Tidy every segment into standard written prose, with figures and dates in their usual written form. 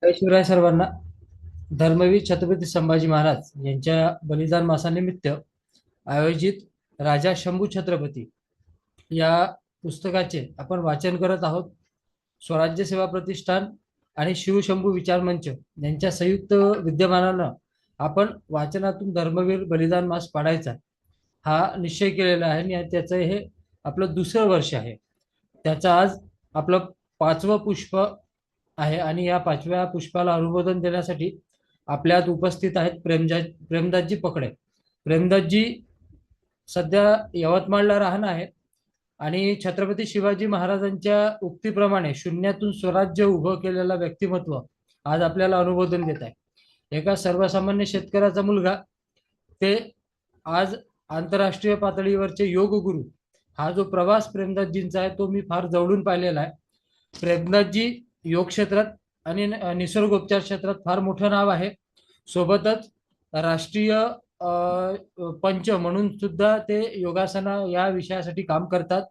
जय शिवराय सर्वांना. धर्मवीर छत्रपती संभाजी महाराज यांच्या बलिदान मासानिमित्त आयोजित राजा शंभू छत्रपती या पुस्तकाचे आपण वाचन करत आहोत. स्वराज्य सेवा प्रतिष्ठान आणि शिवशंभू विचार मंच यांच्या संयुक्त विद्यमानानं आपण वाचनातून धर्मवीर बलिदान मास पाडायचा हा निश्चय केलेला आहे आणि त्याचं हे आपलं दुसरं वर्ष आहे. त्याचं आज आपलं 5वं पुष्प आहे आणि या 5व्या पुष्पाला अनुमोदन देण्यासाठी आपल्यात उपस्थित आहेत प्रेमदासजी पकडे. प्रेमदासजी सध्या यवतमाळला राहणं आहे आणि छत्रपती शिवाजी महाराजांच्या उक्तीप्रमाणे शून्यातून स्वराज्य उभं केलेला व्यक्तिमत्व आज आपल्याला अनुमोदन देत आहे. एका सर्वसामान्य शेतकऱ्याचा मुलगा ते आज आंतरराष्ट्रीय पातळीवरचे योग गुरु, हा जो प्रवास प्रेमदासजींचा आहे तो मी फार जवळून पाहिलेला आहे. प्रेमनाथजी योग क्षेत्रात आणि निसर्गोपचार क्षेत्रात फार मोठं नाव आहे. सोबतच राष्ट्रीय पंच म्हणून सुद्धा ते योगासना या विषयासाठी काम करतात.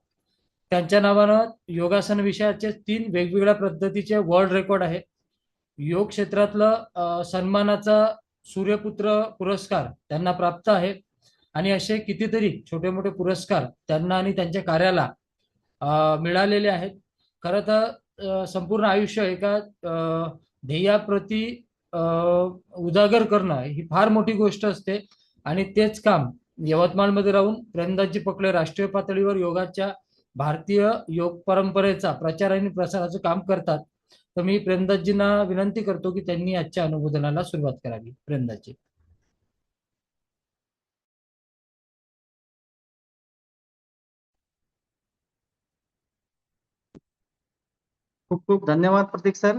त्यांच्या नावानं योगासन विषयाचे 3 वेगवेगळ्या पद्धतीचे वर्ल्ड रेकॉर्ड आहे. योग क्षेत्रातलं सन्मानाचा सूर्यपुत्र पुरस्कार त्यांना प्राप्त आहे आणि असे कितीतरी छोटे मोठे पुरस्कार त्यांना आणि त्यांच्या कार्याला मिळालेले आहेत. खरं तर संपूर्ण आयुष्य एका ध्येयाप्रती उजागर करणं ही फार मोठी गोष्ट असते आणि तेच काम यवतमाळमध्ये राहून प्रेमदासजी पकडे राष्ट्रीय पातळीवर योगाच्या भारतीय योग परंपरेचा प्रचार आणि प्रसाराचं काम करतात. तर मी प्रेमदासजींना विनंती करतो की त्यांनी आजच्या अनुमोदनाला सुरुवात करावी. प्रेमदासजी. खूप खूप धन्यवाद प्रतीक सर.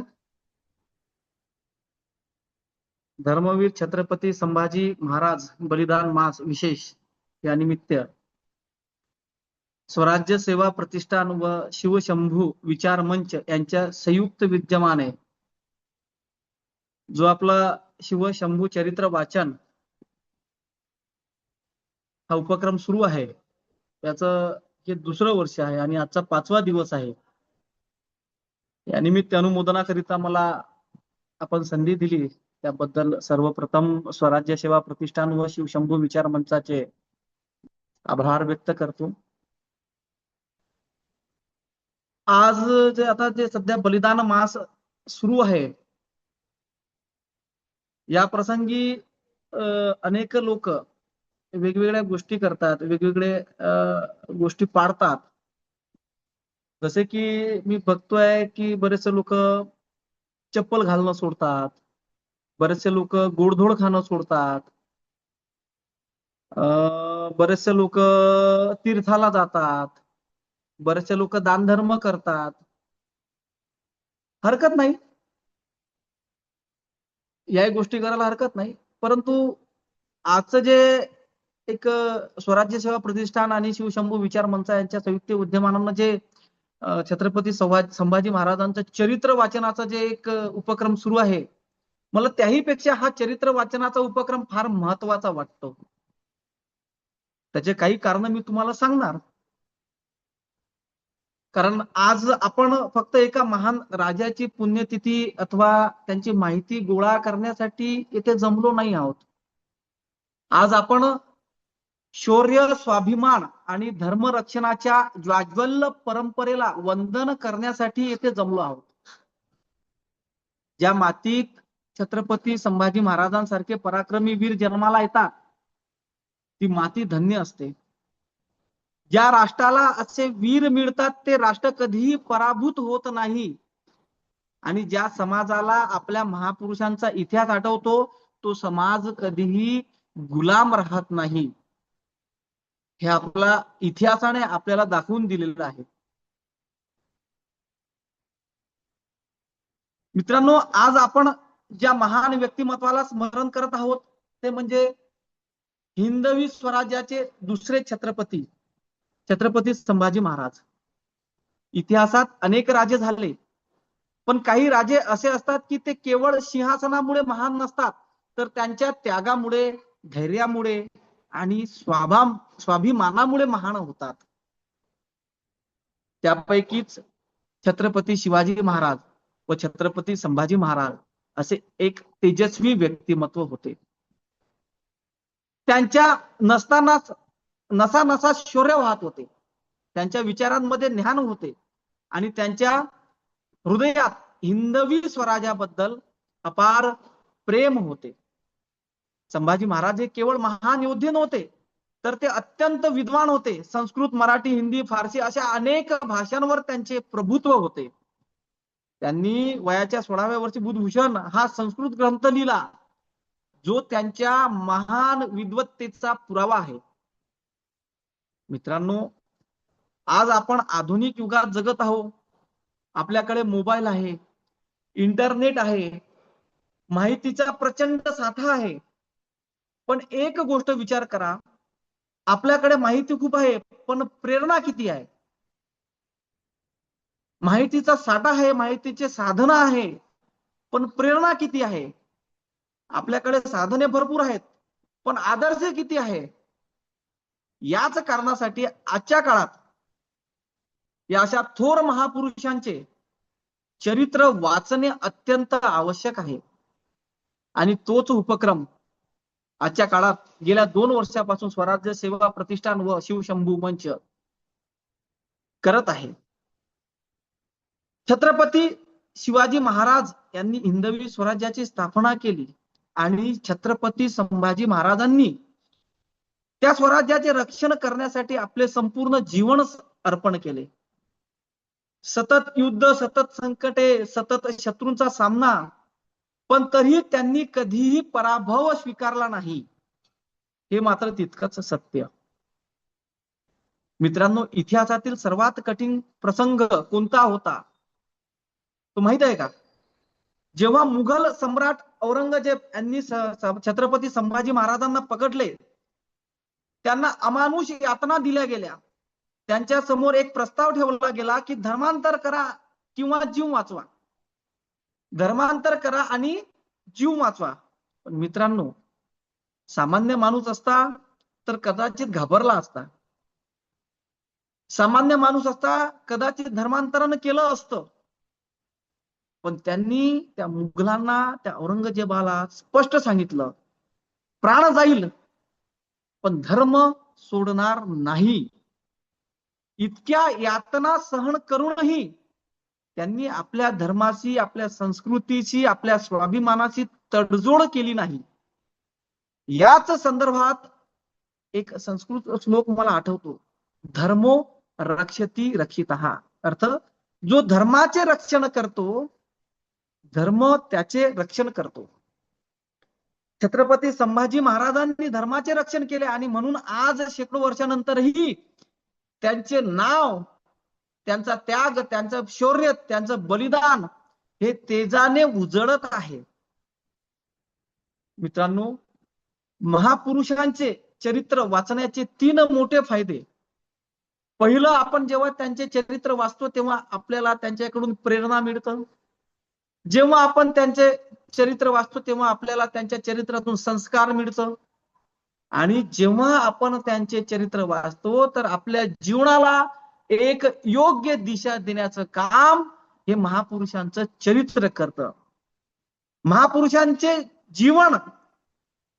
धर्मवीर छत्रपती संभाजी महाराज बलिदान मास विशेष या निमित्त स्वराज्य सेवा प्रतिष्ठान व शिवशंभू विचार मंच यांच्या संयुक्त विद्यमाने जो आपला शिवशंभू चरित्र वाचन हा उपक्रम सुरू आहे, त्याचं हे दुसरं वर्ष आहे आणि आजचा 5वा दिवस आहे. या निमित्त अनुमोदनाकरिता मला आपण संधी दिली त्याबद्दल सर्वप्रथम स्वराज्य सेवा प्रतिष्ठान व शिवशंभू विचार मंचाचे आभार व्यक्त करतो. आज जे सध्या बलिदान मास सुरू आहे, या प्रसंगी अनेक लोक वेगवेगळ्या गोष्टी करतात, वेगवेगळे गोष्टी पाळतात. जसे की मी बघतोय की बरेचसे लोक चप्पल घालणं सोडतात, बरेचसे लोक गोडधोड खाणं सोडतात, बरेचसे लोक तीर्थाला जातात, बरेचसे लोक दानधर्म करतात. हरकत नाही, या गोष्टी करायला हरकत नाही. परंतु आजचं जे एक स्वराज्य सेवा प्रतिष्ठान आणि शिवशंभू विचार मंच यांच्या संयुक्त विद्यमानानं जे छत्रपती संभाजी महाराजांचं चरित्र वाचनाचा जे एक उपक्रम सुरू आहे, मला त्याही पेक्षा हा चरित्र वाचनाचा उपक्रम फार महत्वाचा वाटतो. त्याचे काही कारण मी तुम्हाला सांगणार. कारण आज आपण फक्त एका महान राजाची पुण्यतिथी अथवा त्यांची माहिती गोळा करण्यासाठी इथे जमलो नाही आहोत. आज आपण शौर्य, स्वाभिमान आणि धर्मरक्षणाच्या ज्वाज्वल्य परंपरेला वंदन करण्यासाठी येथे जमलो आहोत. ज्या मातीत छत्रपती संभाजी महाराजांसारखे पराक्रमी वीर जन्माला येतात, ती माती धन्य असते. ज्या राष्ट्राला असे वीर मिळतात ते राष्ट्र कधीही पराभूत होत नाही. आणि ज्या समाजाला आपल्या महापुरुषांचा इतिहास आठवतो, तो समाज कधीही गुलाम राहत नाही. हे आपला इतिहासाने आपल्याला दाखवून दिलेलं आहे. मित्रांनो, आज आपण ज्या महान व्यक्तिमत्वाला स्मरण करत आहोत ते म्हणजे हिंदवी स्वराज्याचे दुसरे छत्रपती, छत्रपती संभाजी महाराज. इतिहासात अनेक राजे झाले, पण काही राजे असे असतात की ते केवळ सिंहासनामुळे महान नसतात, तर त्यांच्या त्यागामुळे, धैर्यामुळे आणि स्वाभिमानामुळे महान होतात. त्यापैकीच छत्रपती शिवाजी महाराज व छत्रपती संभाजी महाराज असे एक तेजस्वी व्यक्तिमत्व होते. त्यांच्या नसतानाच नसा नसा शौर्य वाहत होते. त्यांच्या विचारांमध्ये ज्ञान होते आणि त्यांच्या हृदयात हिंदवी स्वराज्याबद्दल अपार प्रेम होते. संभाजी महाराज हे केवळ महान योद्धे नव्हते, तर ते अत्यंत विद्वान होते. संस्कृत, मराठी, हिंदी, फारसी अशा अनेक भाषांवर त्यांचे प्रभुत्व होते. त्यांनी वयाच्या 16व्या वर्षी बुधभूषण हा संस्कृत ग्रंथ लिहिला, जो त्यांच्या महान विद्वत्तेचा पुरावा आहे. मित्रांनो, आज आपण आधुनिक युगात जगत आहोत. आपल्याकडे मोबाईल आहे, इंटरनेट आहे, माहितीचा प्रचंड साठा आहे. पण एक गोष्ट विचार करा, आपल्याकडे माहिती खूप आहे, पण प्रेरणा किती आहे? माहितीचा साठा आहे, माहितीचे साधन आहे, पण प्रेरणा किती आहे? आपल्याकडे साधने भरपूर आहेत, पण आदर्श किती आहे? याच कारणासाठी आजच्या काळात या अशा थोर महापुरुषांचे चरित्र वाचणे अत्यंत आवश्यक आहे. आणि तोच उपक्रम आजच्या काळात गेल्या 2 वर्षापासून स्वराज्य सेवा प्रतिष्ठान व शिवशंभू मंच करत आहे. छत्रपती शिवाजी महाराज यांनी हिंदवी स्वराज्याची स्थापना केली आणि छत्रपती संभाजी महाराजांनी त्या स्वराज्याचे रक्षण करण्यासाठी आपले संपूर्ण जीवन अर्पण केले. सतत युद्ध, सतत संकटे, सतत शत्रूंचा सामना, पण तरीही त्यांनी कधीही पराभव स्वीकारला नाही, हे मात्र तितकंच सत्य. मित्रांनो, इतिहासातील सर्वात कठीण प्रसंग कोणता होता तो माहित आहे का? जेव्हा मुघल सम्राट औरंगजेब यांनी छत्रपती संभाजी महाराजांना पकडले, त्यांना अमानुष यातना दिल्या गेल्या. त्यांच्या समोर एक प्रस्ताव ठेवला गेला की धर्मांतर करा किंवा जीव वाचवा. धर्मांतर करा आणि जीव वाचवा. पण मित्रांनो, सामान्य माणूस असता तर कदाचित घाबरला असता. सामान्य माणूस असता कदाचित धर्मांतरण केलं असतं. पण त्यांनी त्या मुघलांना, त्या औरंगजेबाला स्पष्ट सांगितलं, प्राण जाईल पण धर्म सोडणार नाही. इतक्या यातना सहन करूनही त्यांनी आपल्या धर्माशी, आपल्या संस्कृतीशी, आपल्या स्वाभिमानाशी तडजोड केली नाही. याच संदर्भात एक संस्कृत श्लोक मला आठवतो, धर्मो रक्षति रक्षितः. अर्थ, जो धर्माचे रक्षण करतो, धर्म त्याचे रक्षण करतो. छत्रपती संभाजी महाराजांनी धर्माचे रक्षण केले आणि म्हणून आज शेकडो वर्षानंतरही त्यांचे नाव, त्यांचा त्याग, त्यांचं शौर्य, त्यांचं बलिदान हे तेजाने उजळत आहे. मित्रांनो, महापुरुषांचे चरित्र वाचण्याचे 3 मोठे फायदे. पहिलं, आपण जेव्हा त्यांचे चरित्र वाचतो तेव्हा आपल्याला त्यांच्याकडून प्रेरणा मिळतं. जेव्हा आपण त्यांचे चरित्र वाचतो तेव्हा आपल्याला त्यांच्या चरित्रातून संस्कार मिळतं. आणि जेव्हा आपण त्यांचे चरित्र वाचतो तर आपल्या जीवनाला एक योग्य दिशा देण्याचं काम हे महापुरुषांचं चरित्र करतं. महापुरुषांचे जीवन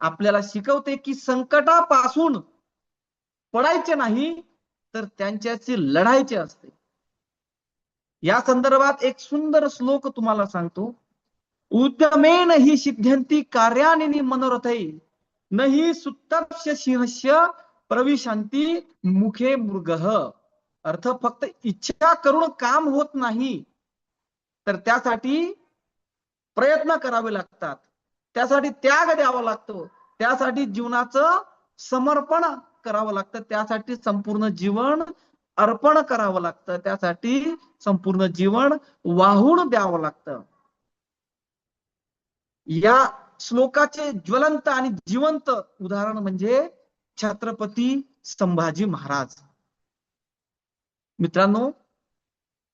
आपल्याला शिकवते की संकटापासून पडायचे नाही, तर त्यांच्याशी लढायचे असते. या संदर्भात एक सुंदर श्लोक तुम्हाला सांगतो. उद्यमेन हि सिद्ध्यन्ति कार्याणि मनोरथै, नहि सुप्तस्य सिंहस्य प्रविशन्ति मुखे मृगः. अर्थ, फक्त इच्छा करून काम होत नाही, तर त्यासाठी प्रयत्न करावे लागतात, त्यासाठी त्याग द्यावा लागतो, त्यासाठी जीवनाचं समर्पण करावं लागतं, त्यासाठी संपूर्ण जीवन अर्पण करावं लागतं, त्यासाठी संपूर्ण जीवन वाहून द्यावं लागतं. या श्लोकाचे ज्वलंत आणि जिवंत उदाहरण म्हणजे छत्रपती संभाजी महाराज. मित्रांनो,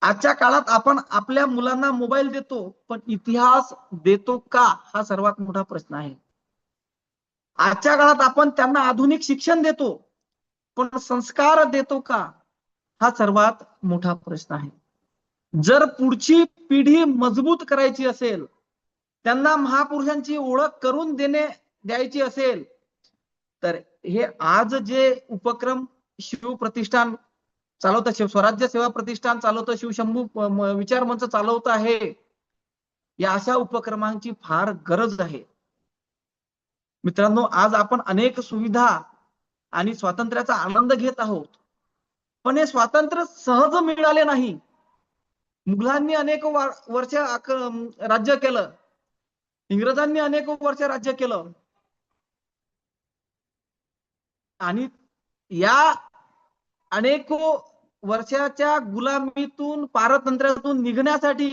आजच्या काळात आपण आपल्या मुलांना मोबाईल देतो, पण इतिहास देतो का, हा सर्वात मोठा प्रश्न आहे. आजच्या काळात आपण त्यांना आधुनिक शिक्षण देतो, पण संस्कार देतो का, हा सर्वात मोठा प्रश्न आहे. जर पुढची पिढी मजबूत करायची असेल, त्यांना महापुरुषांची ओळख करून द्यायची असेल तर हे आज जे उपक्रम शिव प्रतिष्ठान चालवतं, स्वराज्य सेवा प्रतिष्ठान चालवतं, शिवशंभू विचार मंच चालवत आहे, या अशा उपक्रमांची फार गरज आहे. मित्रांनो, आज आपण अनेक सुविधा आणि स्वातंत्र्याचा आनंद घेत आहोत, पण हे स्वातंत्र्य सहज मिळाले नाही. मुघलांनी अनेक वर्ष राज्य केलं, इंग्रजांनी अनेक वर्ष राज्य केलं, आणि या अनेक वर्षाच्या गुलामीतून, पारतंत्र्यातून निघण्यासाठी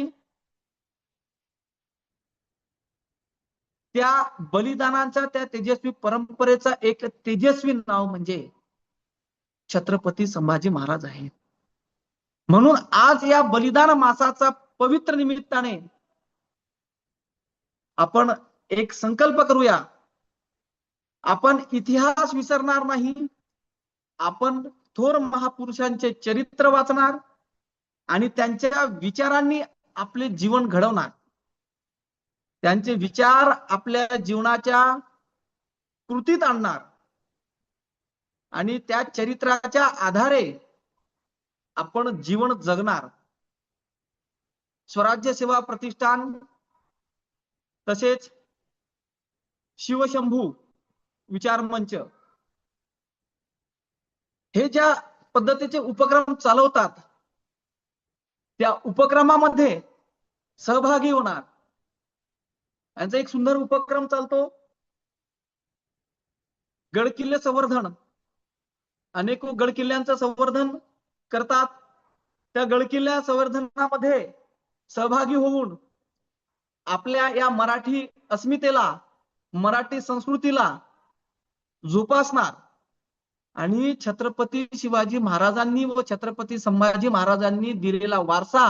त्या बलिदानांच्या, त्या तेजस्वी परंपरेचा एक तेजस्वी नाव म्हणजे छत्रपती संभाजी महाराज आहे. म्हणून आज या बलिदान मासाचा पवित्र निमित्ताने आपण एक संकल्प करूया. आपण इतिहास विसरणार नाही, आपण थोर महापुरुषांचे चरित्र वाचणार आणि त्यांच्या विचारांनी आपले जीवन घडवणार. त्यांचे विचार आपल्या जीवनाच्या कृतीत आणणार आणि त्या चरित्राच्या आधारे आपण जीवन जगणार. स्वराज्य सेवा प्रतिष्ठान तसेच शिवशंभू विचार मंच हे ज्या पद्धतीचे उपक्रम चालवतात, त्या उपक्रमामध्ये सहभागी होणार. यांचा एक सुंदर उपक्रम चालतो, गडकिल्ले संवर्धन. अनेक गडकिल्ल्यांचं संवर्धन करतात. त्या गडकिल्ल्या संवर्धनामध्ये सहभागी होऊन आपल्या या मराठी अस्मितेला, मराठी संस्कृतीला जोपासणार आणि छत्रपती शिवाजी महाराजांनी व छत्रपती संभाजी महाराजांनी दिलेला वारसा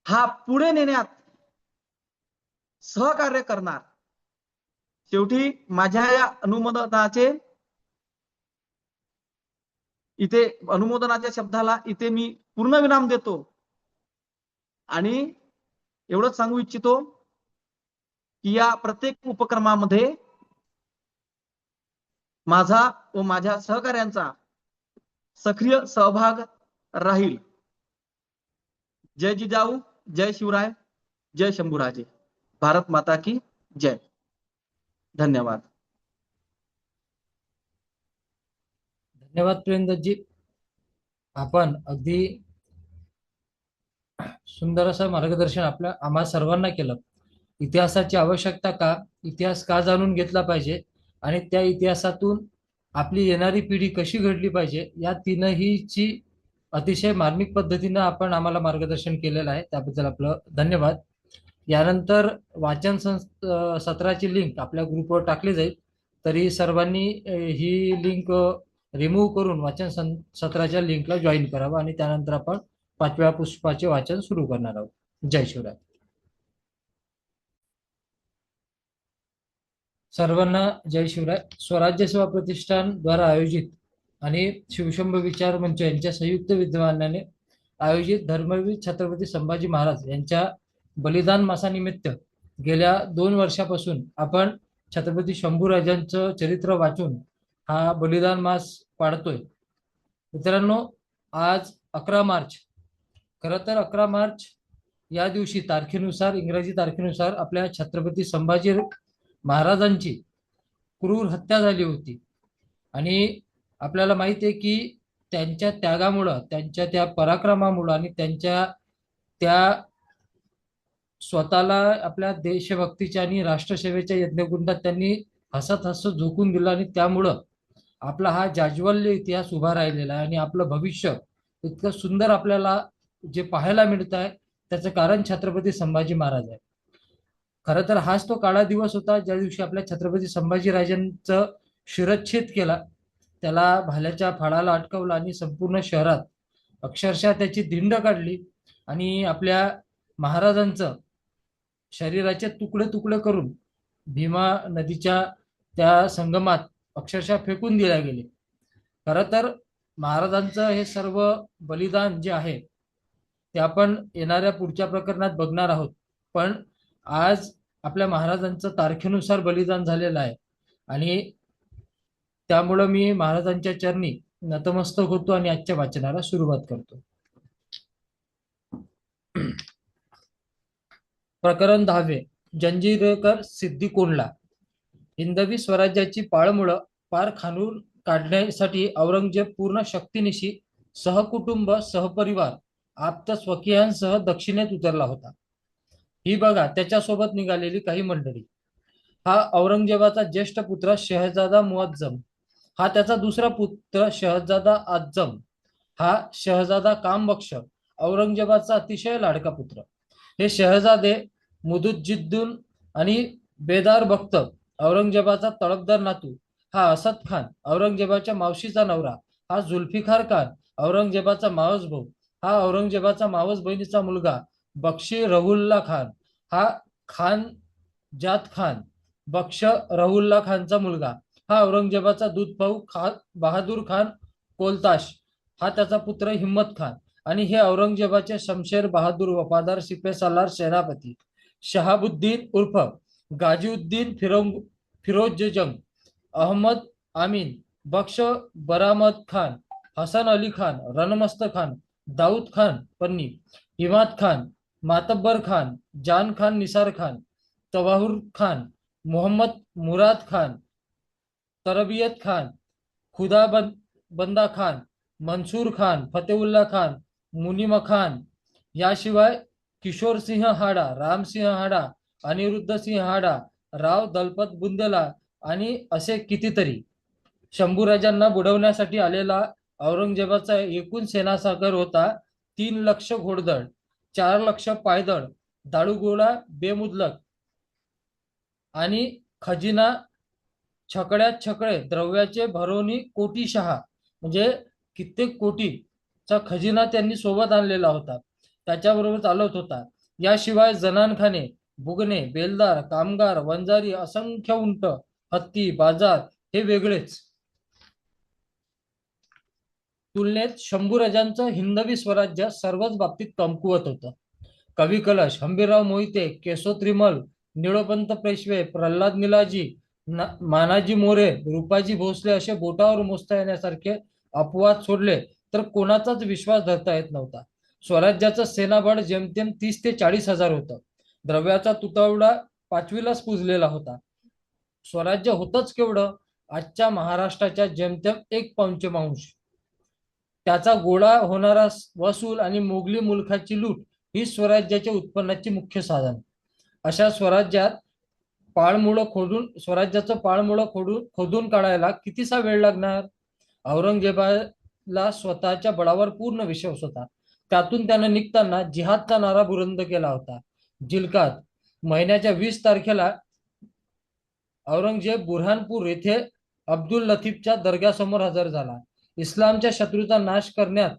हा पुढे नेण्यात सहकार्य करणार. शेवटी माझ्या या अनुमोदनाच्या शब्दाला इथे मी पूर्णविराम देतो आणि एवढंच सांगू इच्छितो की या प्रत्येक उपक्रमामध्ये माझा व माझ्या सहकार्यांचा सक्रिय सहभाग राहील. जय जिजाऊ, जय शिवराय, जय शंभूराजे. भारत माता की जय. धन्यवाद. धन्यवाद प्रियंदजी. आपण अगदी सुंदर असं मार्गदर्शन आम्हा सर्वांना केलं. इतिहासाची आवश्यकता का, इतिहास का जाणून घेतला पाहिजे आणि त्या इतिहासातून आपली येणारी पिढी कशी घडली पाहिजे, या तीनहीची अतिशय मार्मिक पद्धतीनं आपण आम्हाला मार्गदर्शन केलेलं आहे. त्याबद्दल आपलं धन्यवाद. यानंतर वाचन सत्राची लिंक आपल्या ग्रुपवर टाकली जाईल, तरी सर्वांनी ही लिंक रिमूव्ह करून वाचन सत्राच्या लिंकला जॉईन करावं आणि त्यानंतर आपण 5व्या पुष्पाचे वाचन सुरू करणार आहोत. जय शिवराय. सर्वांना जय शिवराय. स्वराज्य सेवा प्रतिष्ठान द्वारा आयोजित आणि शिवशंभू विचार मंच यांच्या संयुक्त विद्यमानाने आयोजित धर्मवीर छत्रपती संभाजी महाराज यांच्या बलिदान मासानिमित्त गेल्या 2 वर्षापासून आपण छत्रपती शंभूराजांचं चरित्र वाचून हा बलिदान मास पाळतोय. मित्रांनो, आज 11 मार्च. खरं तर 11 मार्च या दिवशी तारखेनुसार, इंग्रजी तारखेनुसार आपल्या छत्रपती संभाजी महाराजांची क्रूर हत्या झाली होती आणि आपल्याला माहिती आहे की त्यांच्या त्यागामुळं, त्यांच्या त्या पराक्रमामुळं आणि त्यांच्या त्या स्वतःला आपल्या देशभक्तीच्या आणि राष्ट्रसेवेच्या यज्ञकुंडात त्यांनी हसत हसत झोकून दिलं आणि त्यामुळं आपला हा जाज्वल्य इतिहास उभा राहिलेला आहे आणि आपलं भविष्य इतकं सुंदर आपल्याला जे पाहायला मिळत आहे त्याचं कारण छत्रपती संभाजी महाराज आहे. खरं तर हाच तो काळा दिवस होता ज्या दिवशी आपल्या छत्रपती संभाजीराजांचं शिरच्छेद केला, त्याला भाल्याच्या फाळाला अटकवलं आणि संपूर्ण शहरात अक्षरशः त्याची धिंड काढली आणि आपल्या महाराजांचं शरीराचे तुकडे तुकडे करून भीमा नदीच्या त्या संगमात अक्षरशः फेकून दिल्या गेले. खरं तर महाराजांचं हे सर्व बलिदान जे आहे ते आपण येणाऱ्या पुढच्या प्रकरणात बघणार आहोत. पण आज आपल्या महाराजांचं तारखेनुसार बलिदान झालेलं आहे आणि त्यामुळं मी महाराजांच्या चरणी नतमस्तक होतो आणि आजच्या वाचनाला सुरुवात करतो. प्रकरण 10. जंजिरेकर सिद्धी कोंडला. हिंदवी स्वराज्याची पाळमुळं पार खाणून काढण्यासाठी औरंगजेब पूर्ण शक्तीनिशी सहकुटुंब सहपरिवार आप्त स्वकीयांसह दक्षिणेत उतरला होता. ही बघा त्याच्यासोबत निघालेली काही मंडळी. हा औरंगजेबाचा ज्येष्ठ पुत्र शहजादा मुअज्जम, हा त्याचा दुसरा पुत्र शहजादा आजम, हा शहजादा कामबख्श, औरंगजेबाचा अतिशय लाडका पुत्र. हे शहजादे मुदुज्जिद्दून आणि बेदार बख्त, औरंगजेबाचा तळपदार नातू, हा असद खान, औरंगजेबाच्या मावशीचा नवरा, हा जुल्फिकार खान, औरंगजेबाचा मावस भाऊ, हा औरंगजेबाचा मावस बहिणीचा मुलगा बक्षी रहुल्ला खान, हा खान जात खान, बक्ष रहुल्ला खानचा मुलगा, हा औरंगजेबाचा दूध भाऊ बहादूर खान कोलताश, हा त्याचा पुत्र हिम्मत खान, आणि हे औरंगजेबाचे शमशेर बहादूर वफादार सिपे सालार सेनापती शहाबुद्दीन उर्फ गाजीउद्दीन फिरोज जंग, अहमद आमीन, बक्ष बरामद खान, हसन अली खान, रणमस्त खान, दाऊद खान पन्नी, इमाद खान, मातब्बर खान, जान खान निसार खान, तवाहुर खान, मोहम्मद मुराद खान, तरबियत खान, खुदा बंदा खान, मनसूर खान, फतेउल्ला खान, मुनिम खान, याशिवाय किशोरसिंह हाडा, रामसिंह हाडा, अनिरुद्धसिंह हाडा, राव दलपत बुंदेला आणि असे कितीतरी. शंभूराजांना बुडवण्यासाठी आलेला औरंगजेबाचा एकूण सेनासागर होता 3 लक्ष घोडदळ, 4 लक्ष पायदळ, दारूगोळा बेमुदलक आणि खजिना छकड्यात छकडे द्रव्याचे भरोनी कोटी शहा, म्हणजे कित्येक कोटीचा खजिना त्यांनी सोबत आणलेला होता, त्याच्याबरोबर चालत होता. याशिवाय जनानखाने, बुगणे, बेलदार, कामगार, वंजारी, असंख्य उंट, हत्ती, बाजार हे वेगळेच. तुलनेत शंभूराजांचं हिंदवी स्वराज्य सर्वच बाबतीत कमकुवत होतं. कवी कलश, हंबीरराव मोहिते, केशोत्रिमल, निळोपंत पेशवे, प्रल्हाद निलाजी, मानाजी मोरे, रूपाजी भोसले असे बोटावर मोजता येण्यासारखे अपवाद सोडले तर कोणाचाच विश्वास धरता येत नव्हता. स्वराज्याचं सेनाबळ जेमतेम 30,000 ते 40,000 होतं. द्रव्याचा तुटवडा 5वीलाच पुजलेला होता. स्वराज्य होतच केवढं? आजच्या महाराष्ट्राच्या जेमतेम 1/5. त्याचा गोळा होणारा वसूल आणि मोगली मुलखाची लूट ही स्वराज्याच्या उत्पन्नाची मुख्य साधन. अशा स्वराज्याचं पाळमुळं खोदून काढायला कितीसा वेळ लागणार? औरंगजेबाला स्वतःच्या बळावर पूर्ण विश्वास होता. त्यातून त्यानं निघताना जिहादचा नारा बुलंद केला होता. जिल्कात महिन्याच्या 20 तारखेला औरंगजेब बुरहानपूर येथे अब्दुल लतीफच्या दर्ग्यासमोर हजर झाला. इस्लामच्या शत्रूचा नाश करण्यात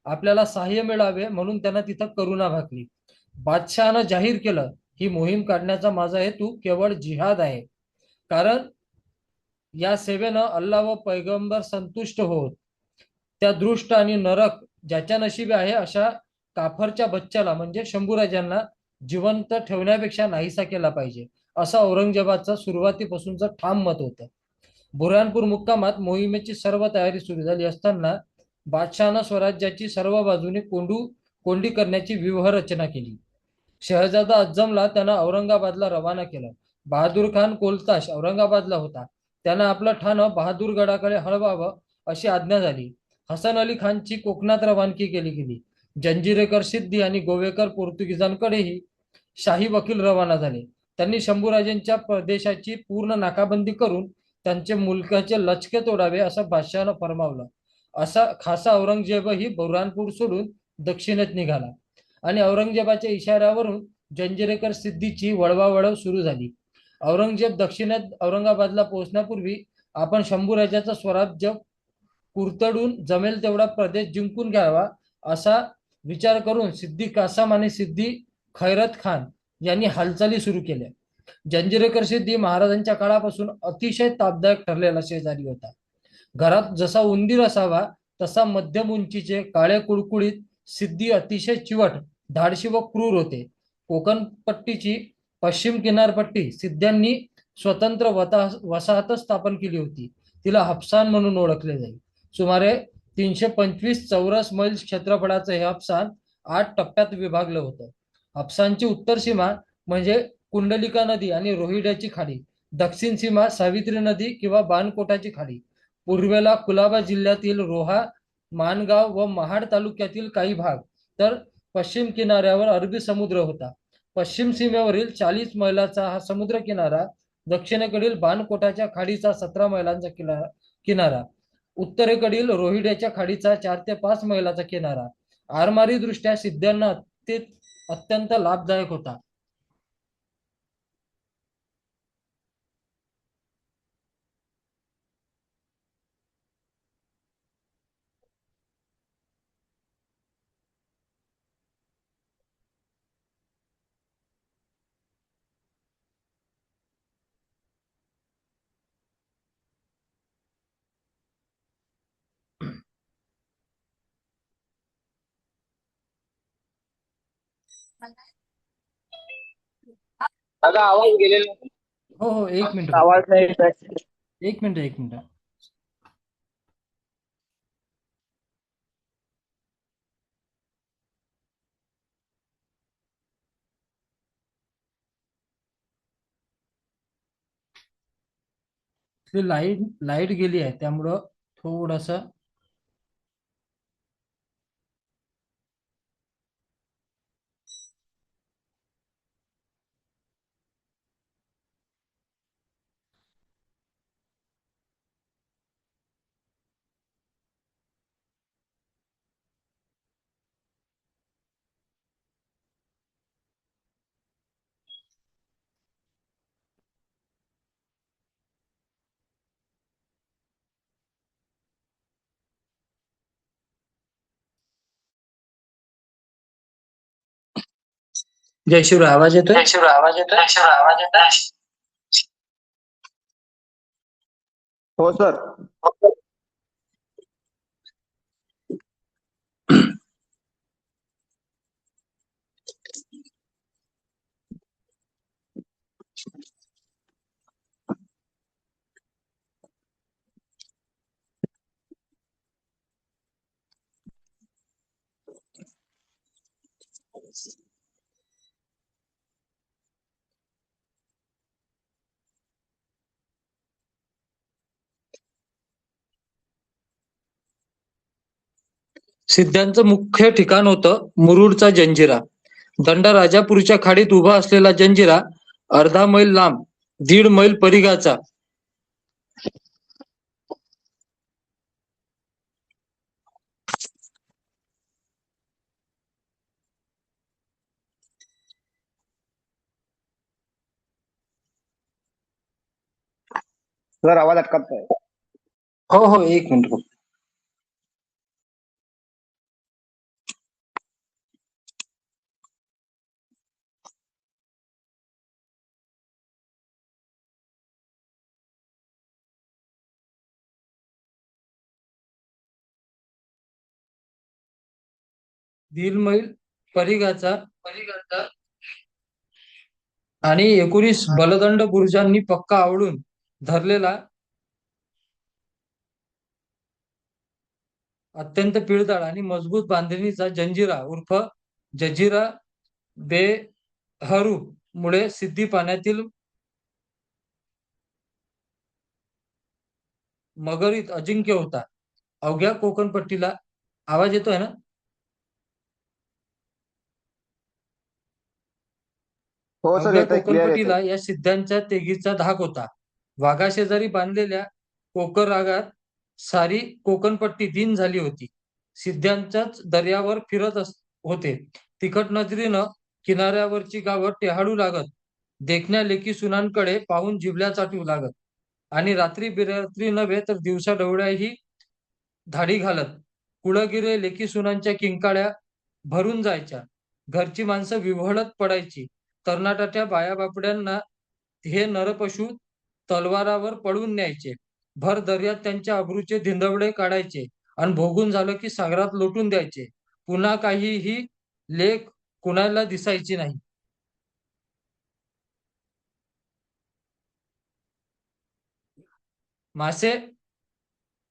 आपल्याला सहाय्य मिळावे म्हणून त्यांना तिथं करुणा भाकली. बादशहानं जाहीर केलं, ही मोहीम काढण्याचा माझा हेतू केवळ जिहाद आहे, कारण या सेवेनं अल्लाह व पैगंबर संतुष्ट होत. त्या दृष्ट आणि नरक ज्याच्या नशिबी आहे अशा काफरच्या बच्चाला म्हणजे शंभूराजांना जिवंत ठेवण्यापेक्षा नाहीसा केला पाहिजे, असं औरंगजेबाचं सुरुवातीपासूनचं ठाम मत होतं. बुरहानपूर मुक्कामात मोहिमेची सर्व तयारी सुरू झाली असताना बादशहानं स्वराज्याची सर्व बाजूने कोंडी करण्याची व्यूहरचना केली. शहजादा अज्जमला त्यानं औरंगाबादला रवाना केलं. बहादूर खान कोलताश औरंगाबादला होता. त्यानं आपलं ठाणं बहादूरगडाकडे हलवावं अशी आज्ञा झाली. हसन अली खानची कोकणात रवानगी केली गेली. जंजिरेकर सिद्धी आणि गोवेकर पोर्तुगीजांकडेही शाही वकील रवाना झाले. त्यांनी शंभूराजांच्या प्रदेशाची पूर्ण नाकाबंदी करून त्यांचे मुलकाचे लचके तोडावे असं बादशहानं फरमावलं. असा खासा औरंगजेबही बुरहानपूर सोडून दक्षिणेत निघाला आणि औरंगजेबाच्या इशाऱ्यावरून जंजिरेकर सिद्धीची वळवावळव सुरू झाली. औरंगजेब दक्षिणेत औरंगाबादला पोहोचण्यापूर्वी आपण शंभूराजाचं स्वराज्य कुरतडून जमेल तेवढा प्रदेश जिंकून घ्यावा असा विचार करून सिद्दी कासम आणि सिद्दी खैरत खान यांनी हालचाली सुरू केल्या. जंजिरेकर सिद्धी महाराजांच्या काळापासून अतिशय तापदायक ठरलेला शेजारी होता. घरात जसा उंदीर असावा तसा मध्यम उंचीचे काळे कुळकुळीत सिद्धी अतिशय चिवट, धाडशी व क्रूर होते. कोकणपट्टीची पश्चिम किनारपट्टी सिद्ध्यांनी स्वतंत्र वसाहत स्थापन केली होती. तिला हापसान म्हणून ओळखले जाईल. सुमारे 325 चौरस मैल क्षेत्रफळाचं हे हापसान 8 टप्प्यात विभागलं होतं. हापसांची उत्तर सीमा म्हणजे कुंडलिका नदी आणि रोहिड्याची खाडी, दक्षिण सीमा सावित्री नदी किंवा बाणकोटाची खाडी, पूर्वेला कुलाबा जिल्ह्यातील रोहा, माणगाव व महाड तालुक्यातील काही भाग, तर पश्चिम किनाऱ्यावर अरबी समुद्र होता. पश्चिम सीमेवरील 40 मैलाचा हा समुद्र किनारा, दक्षिणेकडील बाणकोटाच्या खाडीचा 17 मैलांचा किनारा, उत्तरेकडील रोहिड्याच्या खाडीचा 4 ते 5 मैलाचा किनारा आरमारी दृष्ट्या सिद्ध्यांना अत्यंत लाभदायक होता. आता आवाज गेलेला. हो हो, एक मिनिट आवाज फक्त. नाही येत आहे. एक मिनिट, एक मिनिट. लाईट लाईट गेली आहे, त्यामुळं थोडस. जय शिवराय, आवाज येतोय? आवाज येतोय. हो सर. सिद्ध्यांचं मुख्य ठिकाण होतं मुरुडचा जंजिरा. दंडराजापूरच्या खाडीत उभा असलेला जंजिरा अर्धा मैल लांब, 1.5 मैल परिघाचा. सर आवाज अटकतोय. हो हो, एक मिनिट फक्त. दीड मैल परिघाचा आणि 19 बलदंड बुरुजांनी पक्का आवळून धरलेला अत्यंत पिळदार आणि मजबूत बांधणीचा जंजिरा उर्फ जजिरा बेहरू मुळे सिद्धी पाण्यातील मगरीत अजिंक्य होता. अवघ्या कोकणपट्टीला आवाज येतोय ना? हो सर, अवघ्या येतोय, क्लिअर येतोय. कोकणपट्टीला या सिद्ध्यांच्या तेगीचा धाक होता. वाघाशेजारी बांधलेल्या कोकर रागात सारी कोकणपट्टी दिन झाली होती. सिद्ध्यांच्याच दर्यावर फिरत होते. तिखट नजरेनं किनाऱ्यावरची गावं टेहाडू लागत, देखण्या लेकी सुनांकडे पाहून जिभल्या चाटू लागत आणि रात्री बिरात्री नव्हे तर दिवसा डोळ्याही धाडी घालत कुळगिरे लेकी सुनांच्या किंकाळ्या भरून जायच्या. घरची माणसं विव्हळत पडायची. तरणाट्या बायाबापड्यांना हे नरपशु तलवारावर पळवून न्यायचे. भर दर्यात त्यांच्या अब्रूचे धिंदवडे काढायचे आणि भोगून झालं की सागरात लोटून द्यायचे. पुन्हा काहीही लेख कुणाला दिसायची नाही. मासे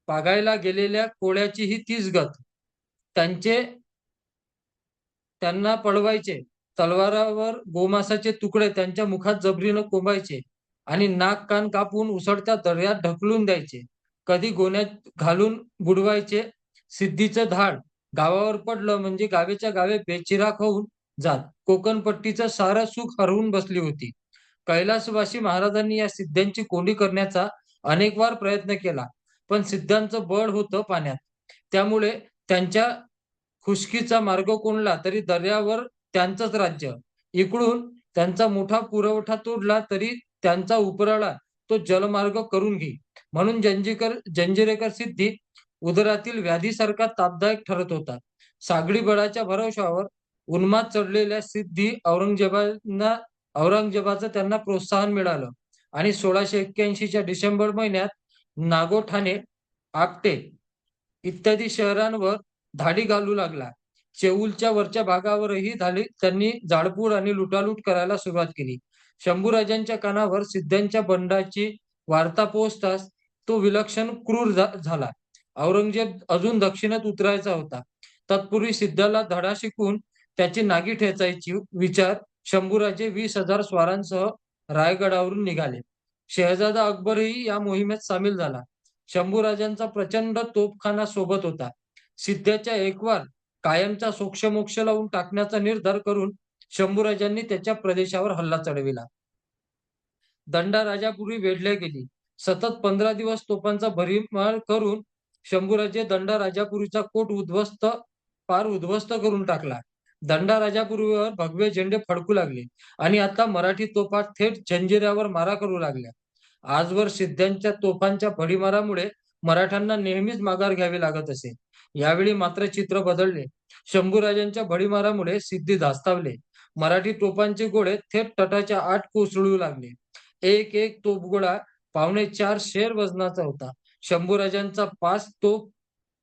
पागायला गेलेल्या कोळ्याची ही तीच गत. त्यांना पळवायचे, तलवारावर गोमांसाचे तुकडे त्यांच्या मुखात जबरीनं कोंबायचे आणि नाक कान कापून उसळत्या दर्यात ढकलून द्यायचे. कधी गोण्यात घालून बुडवायचे. सिद्धीचं धाड गावावर पडलं म्हणजे गावेच्या गावे बेचिराख होऊन जात. कोकणपट्टीचं सारं सुख हरवून बसली होती. कैलासवासी महाराजांनी या सिद्ध्यांची कोंडी करण्याचा अनेक वार प्रयत्न केला, पण सिद्धांचं बळ होतं पाण्यात. त्यामुळे त्यांच्या खुशकीचा मार्ग कोणला तरी दर्यावर त्यांचंच राज्य. इकडून त्यांचा मोठा पुरवठा तोडला तरी त्यांचा उपराळा तो जलमार्ग करून घे. म्हणून जंजिरेकर सिद्धी उदरातील व्याधीसारखा तापदायक ठरत होता. सागडी बळाच्या भरवशावर उन्माद चढलेल्या सिद्धी औरंगजेबाचं त्यांना प्रोत्साहन मिळालं आणि 1681च्या डिसेंबर महिन्यात नागोठाणे, आपटे इत्यादी शहरांवर धाडी घालू लागला. चेऊलच्या वरच्या भागावरही त्यांनी जाळपोळ आणि लुटालूट करायला सुरुवात केली. शंभूराजांच्या कानावर सिद्ध्यांच्या बंडाची वार्ता पोहोचताच तो विलक्षण क्रूर झाला. औरंगजेब अजून दक्षिणेत उतरायचा होता. तत्पूर्वी सिद्धाला धडा शिकवून त्याची नागी ठेचायची विचार शंभूराजे 20,000 स्वारांसह रायगडावरून निघाले. शहजादा अकबरही या मोहिमेत सामील झाला. शंभूराजांचा प्रचंड तोफखाना सोबत होता. सिद्ध्याच्या एकवार कायमचा सोक्षमोक्ष लावून टाकण्याचा निर्धार करून शंभूराजांनी त्याच्या प्रदेशावर हल्ला चढविला. दंडा राजापुरी वेढल्या गेली. सतत 15 दिवस तोफांचा भडीमार करून शंभूराजे दंडा राजापुरीचा कोट उद्ध्वस्त करून टाकला. दंडा राजापुरीवर भगवे झेंडे फडकू लागले आणि आता मराठी तोफा थेट जंजिऱ्यावर मारा करू लागल्या. आजवर सिद्ध्यांच्या तोफांच्या भडीमारामुळे मराठ्यांना नेहमीच माघार घ्यावी लागत असे. यावेळी मात्र चित्र बदलले. शंभूराजांच्या भडीमारामुळे सिद्धी धास्तावले. मराठी तोफांचे गोळे थेट तटाच्या आत कोसळू लागले. एक एक तोफगोळा 4.25 शेर वजनाचा होता. शंभूराजांचा 5 तोफ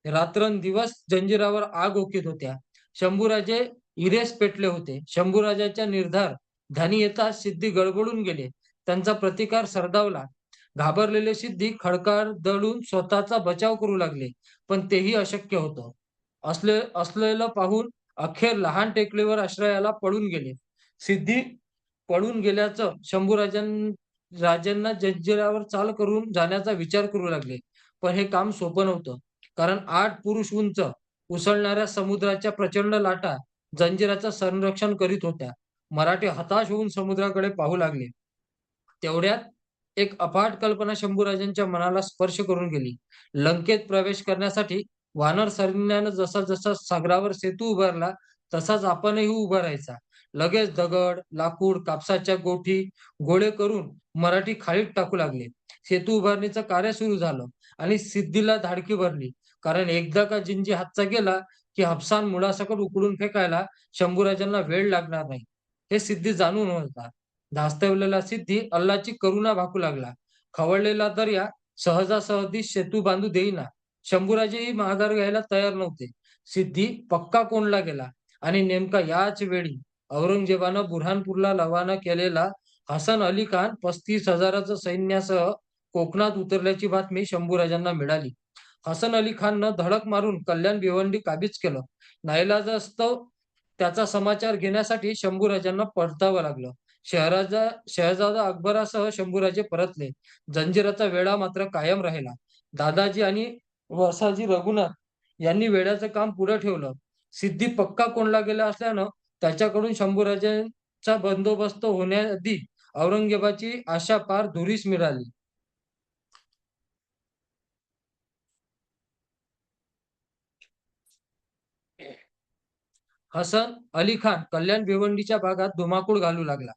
रात्रंदिवस जंजिरावर आग ओकीत होत्या. शंभूराजे इरेस पेटले होते. शंभूराजांच्या निर्धार ध्यानी येताच सिद्धी गडबडून गेले. त्यांचा प्रतिकार सरदावला. घाबरलेले सिद्धी खडकार दळून स्वतःचा बचाव करू लागले, पण तेही अशक्य होतं. असलेलं पाहून अखेर लहान टेकडीवर आश्रयाला पळून गेले. सिद्धी पळून गेल्याचं राजांना जंजिरावर चाल करून जाण्याचा विचार करू लागले. पण हे काम सोपं नव्हतं, कारण 8 पुरुष उंच उसळणाऱ्या समुद्राच्या प्रचंड लाटा जंजिराचं संरक्षण करीत होत्या. मराठी हताश होऊन समुद्राकडे पाहू लागले. तेवढ्यात एक अफाट कल्पना शंभूराजांच्या मनाला स्पर्श करून गेली. लंकेत प्रवेश करण्यासाठी वानर सैन्यानं जसा जसा सागरावर सेतू उभारला तसाच आपणही उभा राहायचा. लगेच दगड, लाकूड, कापसाच्या गोळे करून मराठी खाडीत टाकू लागले. सेतू उभारणीचं कार्य सुरू झालं आणि सिद्धीला धाडकी भरली, कारण एकदा का जिंजी हातचा गेला की हफसान मुळासकट उकडून फेकायला शंभूराजांना वेळ लागणार नाही, हे सिद्धी जाणून होता. धास्तावलेला सिद्धी अल्लाची करुणा भाकू लागला. खवळलेला दर्या सहजासहजी सेतू बांधू देईना. शंभूराजेही माघार घ्यायला तयार नव्हते. सिद्धी पक्का कोंडला गेला आणि नेमका याच वेळी औरंगजेबानं बुऱ्हाणपूरला रवाना केलेला हसन अली खान 35,000 सैन्यासह कोकणात उतरल्याची बातमी शंभूराजांना मिळाली. हसन अली खाननं धडक मारून कल्याण भिवंडी काबीज केलं. नाईलाजास्तव त्याचा समाचार घेण्यासाठी शंभूराजांना परतावं लागलं. शहजादा अकबरासह शंभूराजे परतले. जंजिराचा वेढा मात्र कायम राहिला. दादाजी आणि वसाजी रघुनाथ यांनी वेड्याचं काम पुढे ठेवलं. सिद्धी पक्का कोंडला गेला असल्यानं त्याच्याकडून शंभूराजांचा बंदोबस्त होण्याआधी औरंगजेबाची आशा पार धुरीस मिळाली. हसन अली खान कल्याण भिवंडीच्या भागात धुमाकूळ घालू लागला.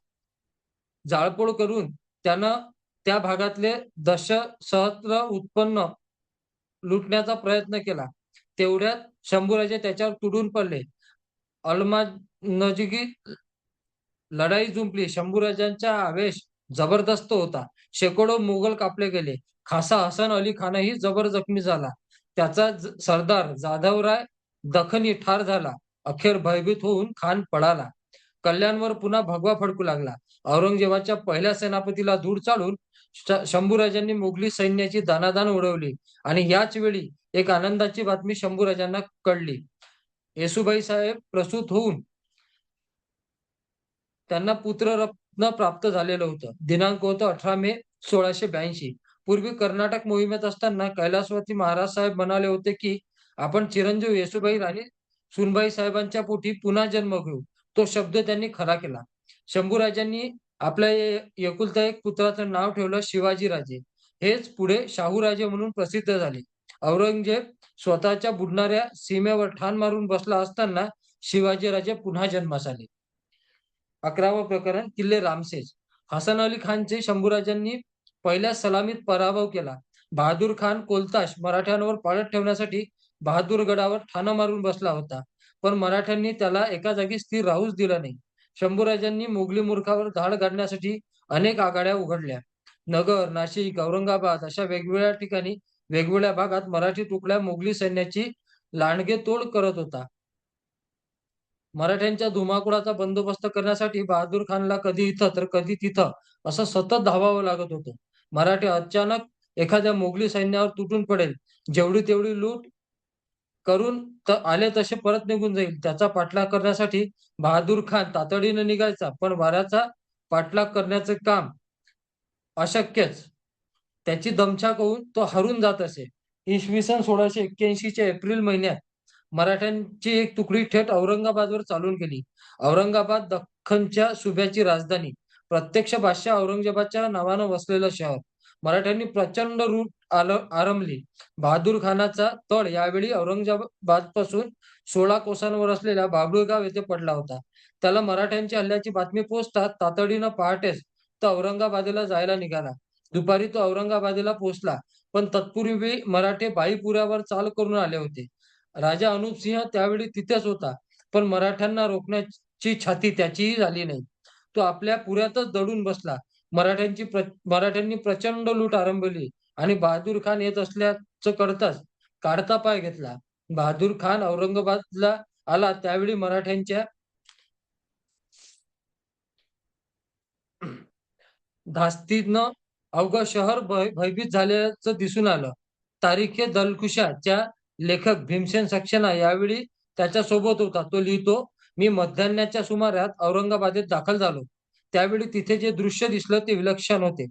जाळपोळ करून त्यानं त्या भागातले दशसहस्र उत्पन्न लुटण्याचा प्रयत्न केला. तेवढ्यात शंभूराजे त्याच्यावर तुडून पडले. अलमानजिकी लढाई जुंपली. शंभूराजांचा आवेश जबरदस्त होता. शेकडो मोगल कापले गेले. खासा हसन अली खानही जबर जखमी झाला. त्याचा सरदार जाधवराय दखनी ठार झाला. अखेर भयभीत होऊन खान पळाला. कल्याणवर पुन्हा भगवा फडकू लागला. औरंगजेबाच्या पहिल्या सेनापतीला धूळ चालून शंभूराजांनी मोगली सैन्याची दाणादाण उडवली आणि याच वेळी एक आनंदाची बातमी शंभूराजांना कळली. येसुबाई साहेब प्रसूत होऊन त्यांना पुत्ररत्न प्राप्त झालेलं होतं. दिनांक होतं 18 मे 1682. पूर्वी कर्नाटक मोहिमेत असताना कैलासवासी महाराज साहेब म्हणाले होते की आपण चिरंजीव येसुबाई राणी सुनबाई साहेबांच्या पोटी पुन्हा जन्म घेऊ. तो शब्द त्यांनी खरा केला. शंभूराजांनी आपल्या एकुलता एक पुत्राचं नाव ठेवलं शिवाजीराजे. हेच पुढे शाहूराजे म्हणून प्रसिद्ध झाले. औरंगजेब स्वतःच्या बुडणाऱ्या सीमेवर ठाण मारून बसला असताना शिवाजीराजे पुन्हा जन्मास आले. 11वं प्रकरण किल्ले रामसेज. हसन अली खानचे शंभूराजांनी पहिल्या सलामीत पराभव केला. बहादूर खान कोलताश मराठ्यांवर पाळत ठेवण्यासाठी बहादूरगडावर ठाणं मारून बसला होता. पण मराठ्यांनी त्याला एका जागी स्थिर राहूच दिलं नाही. शंभूराजांनी मोगली मूर्खावर धाड घालण्यासाठी अनेक आघाड्या उघडल्या. नगर, नाशिक, औरंगाबाद अशा वेगवेगळ्या ठिकाणी वेगवेगळ्या भागात मराठी तुकड्या मोगली सैन्याची लांडगेतोड करत होता. मराठ्यांच्या धुमाकूळाचा बंदोबस्त करण्यासाठी बहादूर खानला कधी इथं तर कधी तिथं असं सतत धावावं लागत होतं. मराठी अचानक एखाद्या मोगली सैन्यावर तुटून पडेल, जेवढी तेवढी लूट करून आले तसे परत निघून जाईल, त्याचा पाठलाग करण्यासाठी बहादूर खान तातडीनं निघायचा. पण वाऱ्याचा पाठलाग करण्याचं काम अशक्यच. त्याची दमछाक होऊन तो हरून जात असे. इसवी सन 1681च्या एप्रिल महिन्यात मराठ्यांची एक तुकडी थेट औरंगाबादवर चालून गेली. औरंगाबाद दख्खनच्या सुभ्याची राजधानी, प्रत्यक्ष बादशाह औरंगजेबाच्या नावानं वसलेलं शहर. मराठ्यांनी प्रचंड लूट आरंभली. बहादूर खानाचा तळ यावेळी औरंगाबादपासून 16 कोसांवर असलेल्या बाभुळगाव येथे पडला होता. त्याला मराठ्यांच्या हल्ल्याची बातमी पोहोचताच तातडीनं पहाटेच तो औरंगाबादेला जायला निघाला. दुपारी तो औरंगाबादेला पोहोचला, पण तत्पूर्वी मराठे बाईपुऱ्यावर चाल करून आले होते. राजा अनुपसिंह त्यावेळी तिथेच होता, पण मराठ्यांना रोखण्याची छाती त्याचीही झाली नाही. तो आपल्या पुऱ्यातच दडून बसला. मराठ्यांनी प्रचंड लूट आरंभली आणि बहादूर खान येत असल्याचं कळताच काढता पाय घेतला. बहादूर खान औरंगाबादला आला त्यावेळी मराठ्यांच्या धास्तीनं अवघं शहर भयभीत झाल्याचं दिसून आलं. तारीखे दलकुशा च्या लेखक भीमसेन सक्सेना यावेळी त्याच्या सोबत होता. तो लिहितो, मी मध्यान्हाच्या सुमारास औरंगाबादेत दाखल झालो. त्यावेळी तिथे जे दृश्य दिसलं ते विलक्षण होते.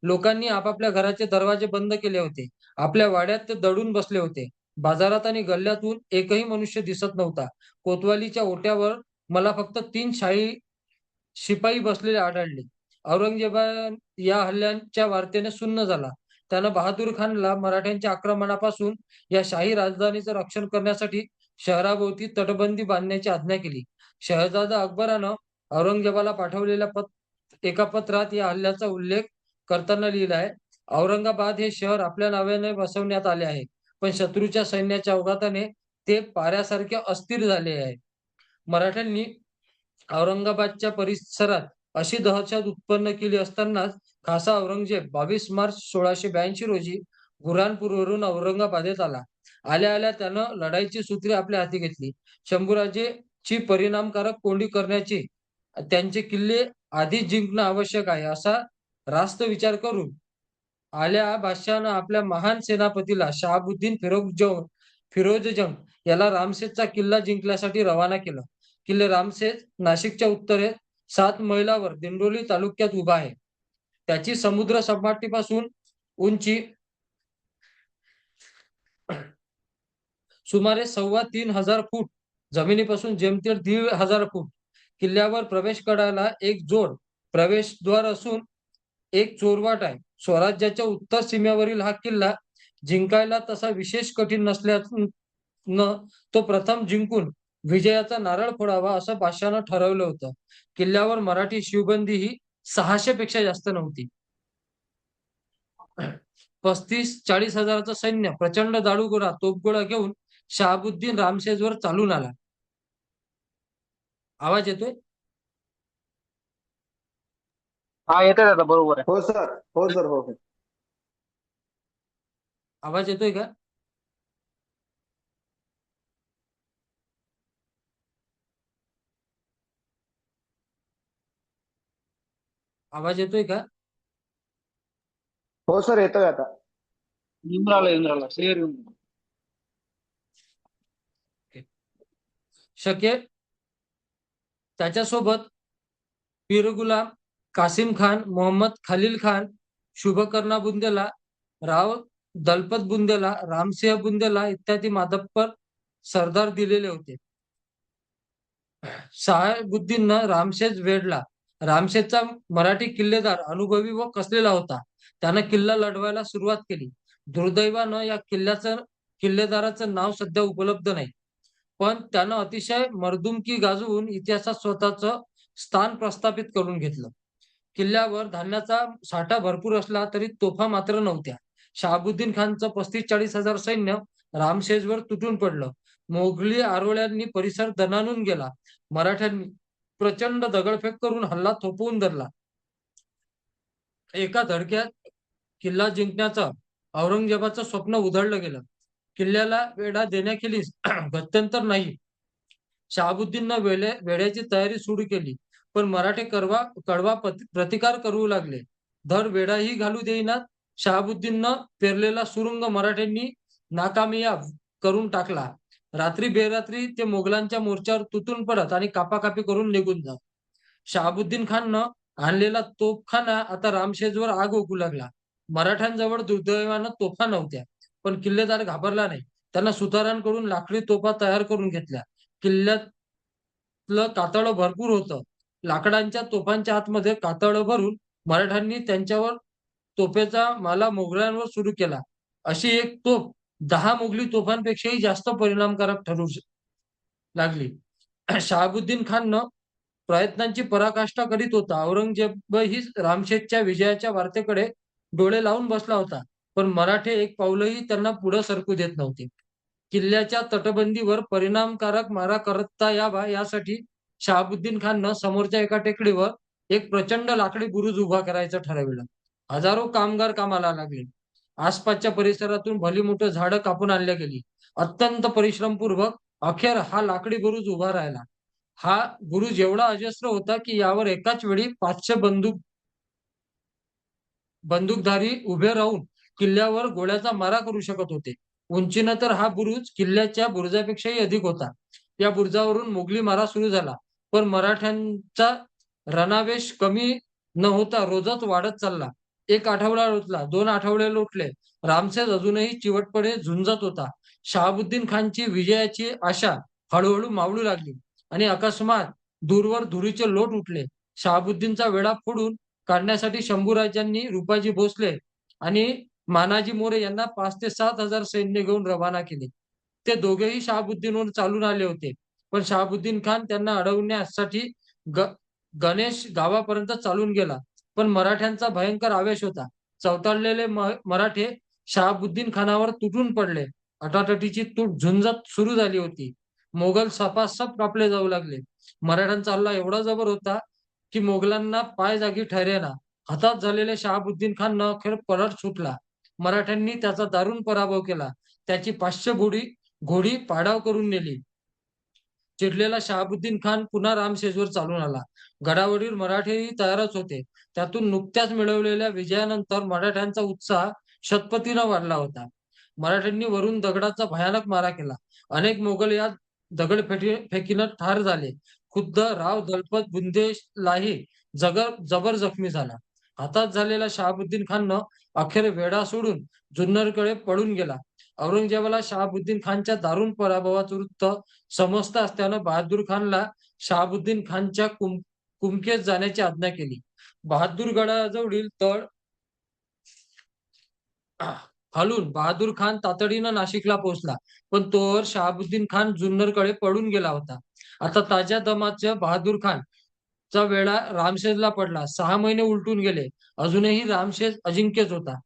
लोकांनी आपापल्या घराचे दरवाजे बंद केले होते. आपल्या वाड्यात ते दडून बसले होते. बाजारात आणि गल्ल्यातून एकही मनुष्य दिसत नव्हता. कोतवालीच्या ओट्यावर मला फक्त 3 शाही शिपाई बसलेले आढळले. औरंगजेब या हल्ल्याच्या वार्तेने सुन्न झाला. त्यानं बहादूर खानला मराठ्यांच्या आक्रमणापासून या शाही राजधानीचं रक्षण करण्यासाठी शहराभोवती तटबंदी बांधण्याची आज्ञा केली. शहजादा अकबरानं औरंगजेबाला पाठवलेल्या एका पत्रात या हल्ल्याचा उल्लेख करताना लिहिला आहे, औरंगाबाद हे शहर आपल्या नावाने बसवण्यात आले आहे, पण शत्रूच्या सैन्याच्या अवघाताने ते पाऱ्यासारखे अस्थिर झाले आहे. मराठ्यांनी औरंगाबादच्या परिसरात अशी दहशत उत्पन्न केली असतानाच खासा औरंगजेब 22 मार्च 1682 रोजी बुऱ्हाणपूरवरून औरंगाबादेत आला. आल्या आल्या त्यानं लढाईची सूत्रे आपल्या हाती घेतली. शंभूराजेची परिणामकारक कोंडी करण्याची त्यांचे किल्ले आधीच जिंकणं आवश्यक आहे असा रास्त विचार करून आल्या बादशहानं आपल्या महान सेनापतीला शहाबुद्दीन फिरोजजंग याला रामसेजचा किल्ला जिंकण्यासाठी रवाना केलं. किल्ले रामसेज नाशिकच्या उत्तरेस 7 मैलावर दिंडोरी तालुक्यात उभा आहे. त्याची समुद्र सपाटीपासून उंची सुमारे 3,2500 फूट, जमिनीपासून जेमतेम 1,500 फूट. किल्ल्यावर प्रवेश करायला एक जोड प्रवेशद्वार असून एक चोरवाट आहे. स्वराज्याच्या उत्तर सीमेवरील हा किल्ला जिंकायला तसा विशेष कठीण नसल्यानं तो प्रथम जिंकून विजयाचा नारळ फोडावा असं बादशहानं ठरवलं होतं. किल्ल्यावर मराठी शिवबंदी ही 600 पेक्षा जास्त नव्हती. 35-40 हजाराचं सैन्य प्रचंड दारूगोळा तोफगोळा घेऊन शहाबुद्दीन रामसेजवर चालून आला. आवाज येतोय? हा येते दादा, बरोबर आहे. हो सर. हो सर. हो. आवाज येतोय का? आवाज येतोय का? हो सर, येतोय आता. इंद्राला क्लिअर येऊन राहिला. शके त्याच्यासोबत पीर गुलाम, कासिम खान, मोहम्मद खलील खान, शुभकर्णा बुंदेला, राव दलपत बुंदेला, रामसिंह बुंदेला इत्यादी मातब्बर सरदार दिलेले होते. साहेबुद्दीननं रामशेज वेढला. रामशेजचा मराठी किल्लेदार अनुभवी व कसलेला होता. त्यानं किल्ला लढवायला सुरुवात केली. दुर्दैवानं या किल्लेदाराचं नाव सध्या उपलब्ध नाही, पण त्यानं अतिशय मर्दुमकी गाजवून इतिहासात स्वतःचं स्थान प्रस्थापित करून घेतलं. किल्ल्यावर धान्याचा साठा भरपूर असला तरी तोफा मात्र नव्हत्या. शहाबुद्दीन खानचं 35-40 हजार सैन्य रामशेजवर तुटून पडलं. मोगली आरोळ्यांनी परिसर दणाणून गेला. मराठ्यांनी प्रचंड दगडफेक करून हल्ला थोपवून धरला. एका धडक्यात किल्ला जिंकण्याचं औरंगजेबाचं स्वप्न उधळलं गेलं. किल्ल्याला वेढा देण्याखेरीज गत्यंतर नाही. शहाबुद्दीननं वेढ्याची तयारी सुरू केली, पण मराठे कडवा प्रतिकार करू लागले. धड वेढाही घालू देईनात. शहाबुद्दीननं पेरलेला सुरुंग मराठ्यांनी नाकामयाब करून टाकला. रात्री बेरात्री ते मोगलांच्या मोर्चावर तुटून पडत आणि कापाकापी करून निघून जात. शहाबुद्दीन खाननं आणलेला तोफखाना आता रामशेजवर आग ओकू लागला. मराठ्यांजवळ दुर्दैवानं तोफा नव्हत्या, पण किल्लेदार घाबरला नाही. त्यांना सुतारांकडून लाकडी तोफा तयार करून घेतल्या. किल्ल्यातलं कातळ भरपूर होतं. लाकडांच्या तोफांच्या आतमध्ये कातळ भरून मराठ्यांनी त्यांच्यावर तोफेचा माला मोगलांवर सुरू केला. अशी एक तोफ 10 मोगली तोफांपेक्षाही जास्त परिणामकारक ठरू लागली. शहाबुद्दीन खाननं प्रयत्नांची पराकाष्ठा करीत होता. औरंगजेबही रामशेजच्या विजयाच्या वार्तेकडे डोळे लावून बसला होता, पण मराठे एक पाऊलही त्यांना पुढे सरकू देत नव्हते. किल्ल्याच्या तटबंदीवर परिणामकारक मारा करता यावा यासाठी शहाबुद्दीन खाननं समोरच्या एका टेकडीवर एक प्रचंड लाकडी बुरुज उभा करायचं ठरविलं. हजारो कामगार कामाला लागले. आसपासच्या परिसरातून भली मोठं झाडं कापून आणल्या गेली. अत्यंत परिश्रमपूर्वक अखेर हा लाकडी बुरुज उभा राहिला. हा बुरुज एवढा अजस्र होता की यावर एकाच वेळी 500 बंदूकधारी उभे राहून किल्ल्यावर गोळ्याचा मारा करू शकत होते. उंचीनं तर हा बुरुज किल्ल्याच्या बुरुजापेक्षाही अधिक होता. या बुरुजावरून मोगली मारा सुरू झाला, पण मराठ्यांचा रणावेश कमी न होता रोजच वाढत चालला. 1 आठवडा लोटला, 2 आठवडे लोटले. रामशेज अजूनही चिवटपणे झुंजत होता. शहाबुद्दीन खानची विजयाची आशा हळूहळू मावळू लागली आणि अकस्मात दूरवर धुरीचे लोट उठले. शहाबुद्दीनचा वेढा फोडून काढण्यासाठी शंभूराजांनी रुपाजी भोसले आणि मानाजी मोरे यांना 5 ते 7 हजार सैन्य घेऊन रवाना केले. ते दोघेही शहाबुद्दीनवर चालून आले होते, पण शहाबुद्दीन खान त्यांना अडवण्यासाठी गणेश गावापर्यंत चालून गेला. पण मराठ्यांचा भयंकर आवेश होता. चवताळलेले मराठे शहाबुद्दीन खानावर तुटून पडले. अटाटटीची झुंजत सुरू झाली होती. मोगल सपासप कापले जाऊ लागले. मराठ्यांचा हल्ला एवढा जबर होता की मोगलांना पाय जागी ठरेना. हातात झालेल्या शहाबुद्दीन खाननं अखेर पलट सुटला. मराठ्यांनी त्याचा दारुण पराभव केला. त्याची 500 घोडी पाडाव करून नेली. चिडलेला शहाबुद्दीन खान पुन्हा रामशेजवर चालून आला. गडावरील मराठेही तयारच होते. त्यातून नुकत्याच मिळवलेल्या विजयानंतर मराठ्यांचा उत्साह शतपटीनं वाढला होता. मराठ्यांनी वरून दगडाचा भयानक मारा केला. अनेक मोगल या दगडफेकीनं ठार झाले. खुद्द राव दलपत बुंदेलाही जबर जखमी झाला. हातात झालेला शहाबुद्दीन खाननं अखेर वेढा सोडून जुन्नरकडे पळून गेला. औरंगजेबाला शहाबुद्दीन खानच्या दारुण पराभवाचं वृत्त समजताच त्यानं बहादूर खानला शहाबुद्दीन खानच्या कुमकेत जाण्याची आज्ञा केली. बहादूर गडाजवळील तळ खालून बहादूर खान तातडीनं नाशिकला पोहोचला, पण तोवर शहाबुद्दीन खान जुन्नरकडे पळून गेला होता. आता ताज्या दमाच्या बहादूर खान चा वेढा रामशेजला पडला. 6 महिने उलटून गेले. अजूनही रामशेज अजिंक्यच होता.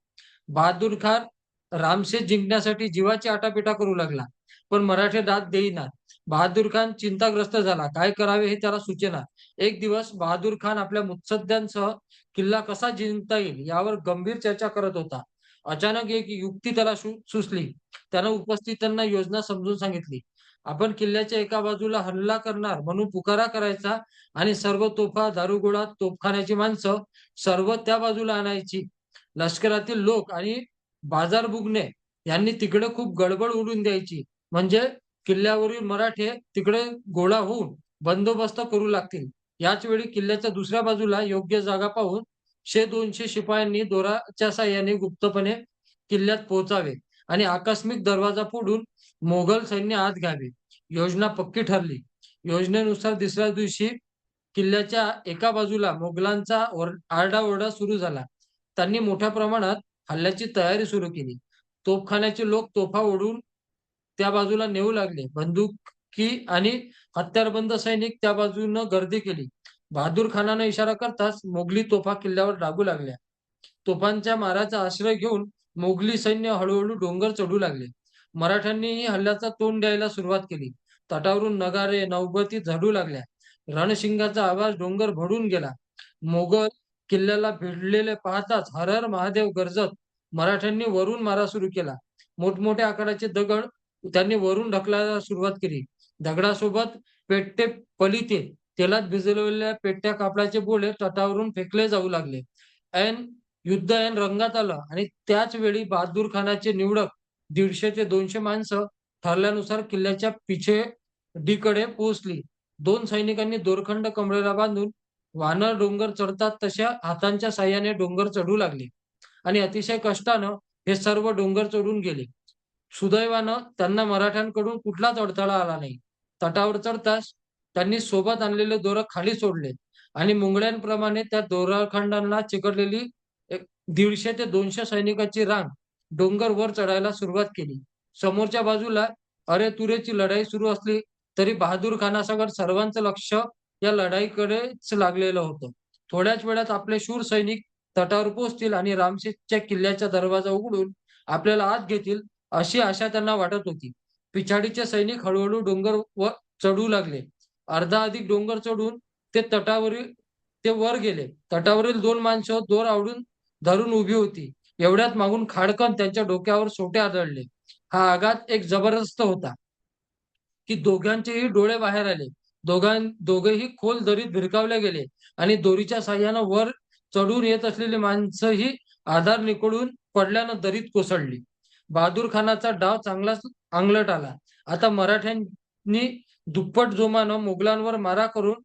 बहादूर खान रामशेज जिंकण्यासाठी जीवाची आटापिटा करू लागला, पण मराठे दाद देईनात. बहादूर खान चिंताग्रस्त झाला. काय करावे हे त्याला सुचेना. एक दिवस बहादूर खान आपल्या मुत्सद्द्यांसह किल्ला कसा जिंकता येईल यावर गंभीर चर्चा करत होता. अचानक एक युक्ती त्याला सुचली. त्यानं उपस्थितांना योजना समजून सांगितली. आपण किल्ल्याच्या एका बाजूला हल्ला करणार म्हणून पुकारा करायचा आणि सर्व तोफा, दारुगोळा, तोफखान्याची माणसं सर्व त्या बाजूला आणायची. लष्करातील लोक आणि बाजार बुगणे यांनी तिकडे खूप गडबड उडून द्यायची. म्हणजे किल्ल्यावरील मराठे तिकडे गोळा होऊन बंदोबस्त करू लागतील. याच वेळी किल्ल्याच्या दुसऱ्या बाजूला योग्य जागा पाहून 100-200 शिपायांनी दोराच्या साहाय्याने गुप्तपणे किल्ल्यात पोहोचावे आणि आकस्मिक दरवाजा फोडून मोगल सैन्य आत घ्यावे. योजना पक्की ठरली. योजनेनुसार दुसऱ्या दिवशी किल्ल्याच्या एका बाजूला मोगलांचा आरडाओरडा सुरू झाला. त्यांनी मोठ्या प्रमाणात हल्ल्याची तयारी सुरू केली. तोफखान्याचे लोक तोफा ओढून त्या बाजूला नेऊ लागले. बंदुकी आणि हत्यारबंद सैनिक त्या बाजूनं गर्दी केली. बहादूर खानानं इशारा करताच मोगली तोफा किल्ल्यावर डागू लागल्या. तोफांच्या माराचा आश्रय घेऊन मोगली सैन्य हळूहळू डोंगर चढू लागले. मराठ्यांनीही हल्ल्याचा तोंड द्यायला सुरुवात केली. तटावरून नगारे, नौबती झडू लागल्या. रणशिंगाचा आवाज डोंगर भरून गेला. मोगल किल्ल्याला भिडलेले पाहताच हर हर महादेव गरजत मराठ्यांनी वरून मारा सुरू केला. मोठमोठ्या आकाराचे दगड त्यांनी वरून ढकलायला सुरुवात केली. दगडासोबत पेट्टे, पलिते, तेलात भिजवलेल्या पेट्ट्या, कापडाचे बोळे तटावरून फेकले जाऊ लागले. युद्ध ऐन रंगात आलं आणि त्याच वेळी बहादूर खानाचे निवडक 150 ते 200 माणसं ठरल्यानुसार किल्ल्याच्या पिछेडीकडे पोहोचली. 2 सैनिकांनी दोरखंड कमरेला बांधून वानर डोंगर चढतात तशा हातांच्या साहाय्याने डोंगर चढू लागले आणि अतिशय कष्टानं हे सर्व डोंगर चढून गेले. सुदैवानं त्यांना मराठ्यांकडून कुठलाच अडथळा आला नाही. तटावर चढताच त्यांनी सोबत आणलेले दोरं खाली सोडले आणि मुंगळ्यांप्रमाणे त्या दोरखंडांना चिकटलेली 150 ते 200 सैनिकांची रांग डोंगर वर चढायला सुरुवात केली. समोरच्या बाजूला अरेतुरेची लढाई सुरू असली तरी बहादूर खानासकट सर्वांचं लक्ष या लढाईकडेच लागलेलं होतं. थोड्याच वेळात आपले शूर सैनिक तटावर पोहोचतील आणि रामशेजच्या किल्ल्याचा दरवाजा उघडून आपल्याला आत घेतील अशी आशा त्यांना वाटत होती. पिछाडीचे सैनिक हळूहळू डोंगर वर चढू लागले. अर्धा अधिक डोंगर चढून ते वर गेले. तटावरील 2 माणसं दोर आवडून धरून उभी होती. एवढ्यात मागून खाडकन त्यांच्या डोक्यावर सोटे आदळले. हा आघात एक जबरदस्त होता की दोघांचेही डोळे बाहेर आले. दोघेही खोल दरीत भिरकावले गेले आणि दोरीच्या साहाय्यानं वर चढून येत असलेली माणसंही आधार निकोळून पडल्यानं दरीत कोसळली. बहादूर खानाचा डाव चांगलाच अंगलट आला. आता मराठ्यांनी दुप्पट जोमानं मोगलांवर मारा करून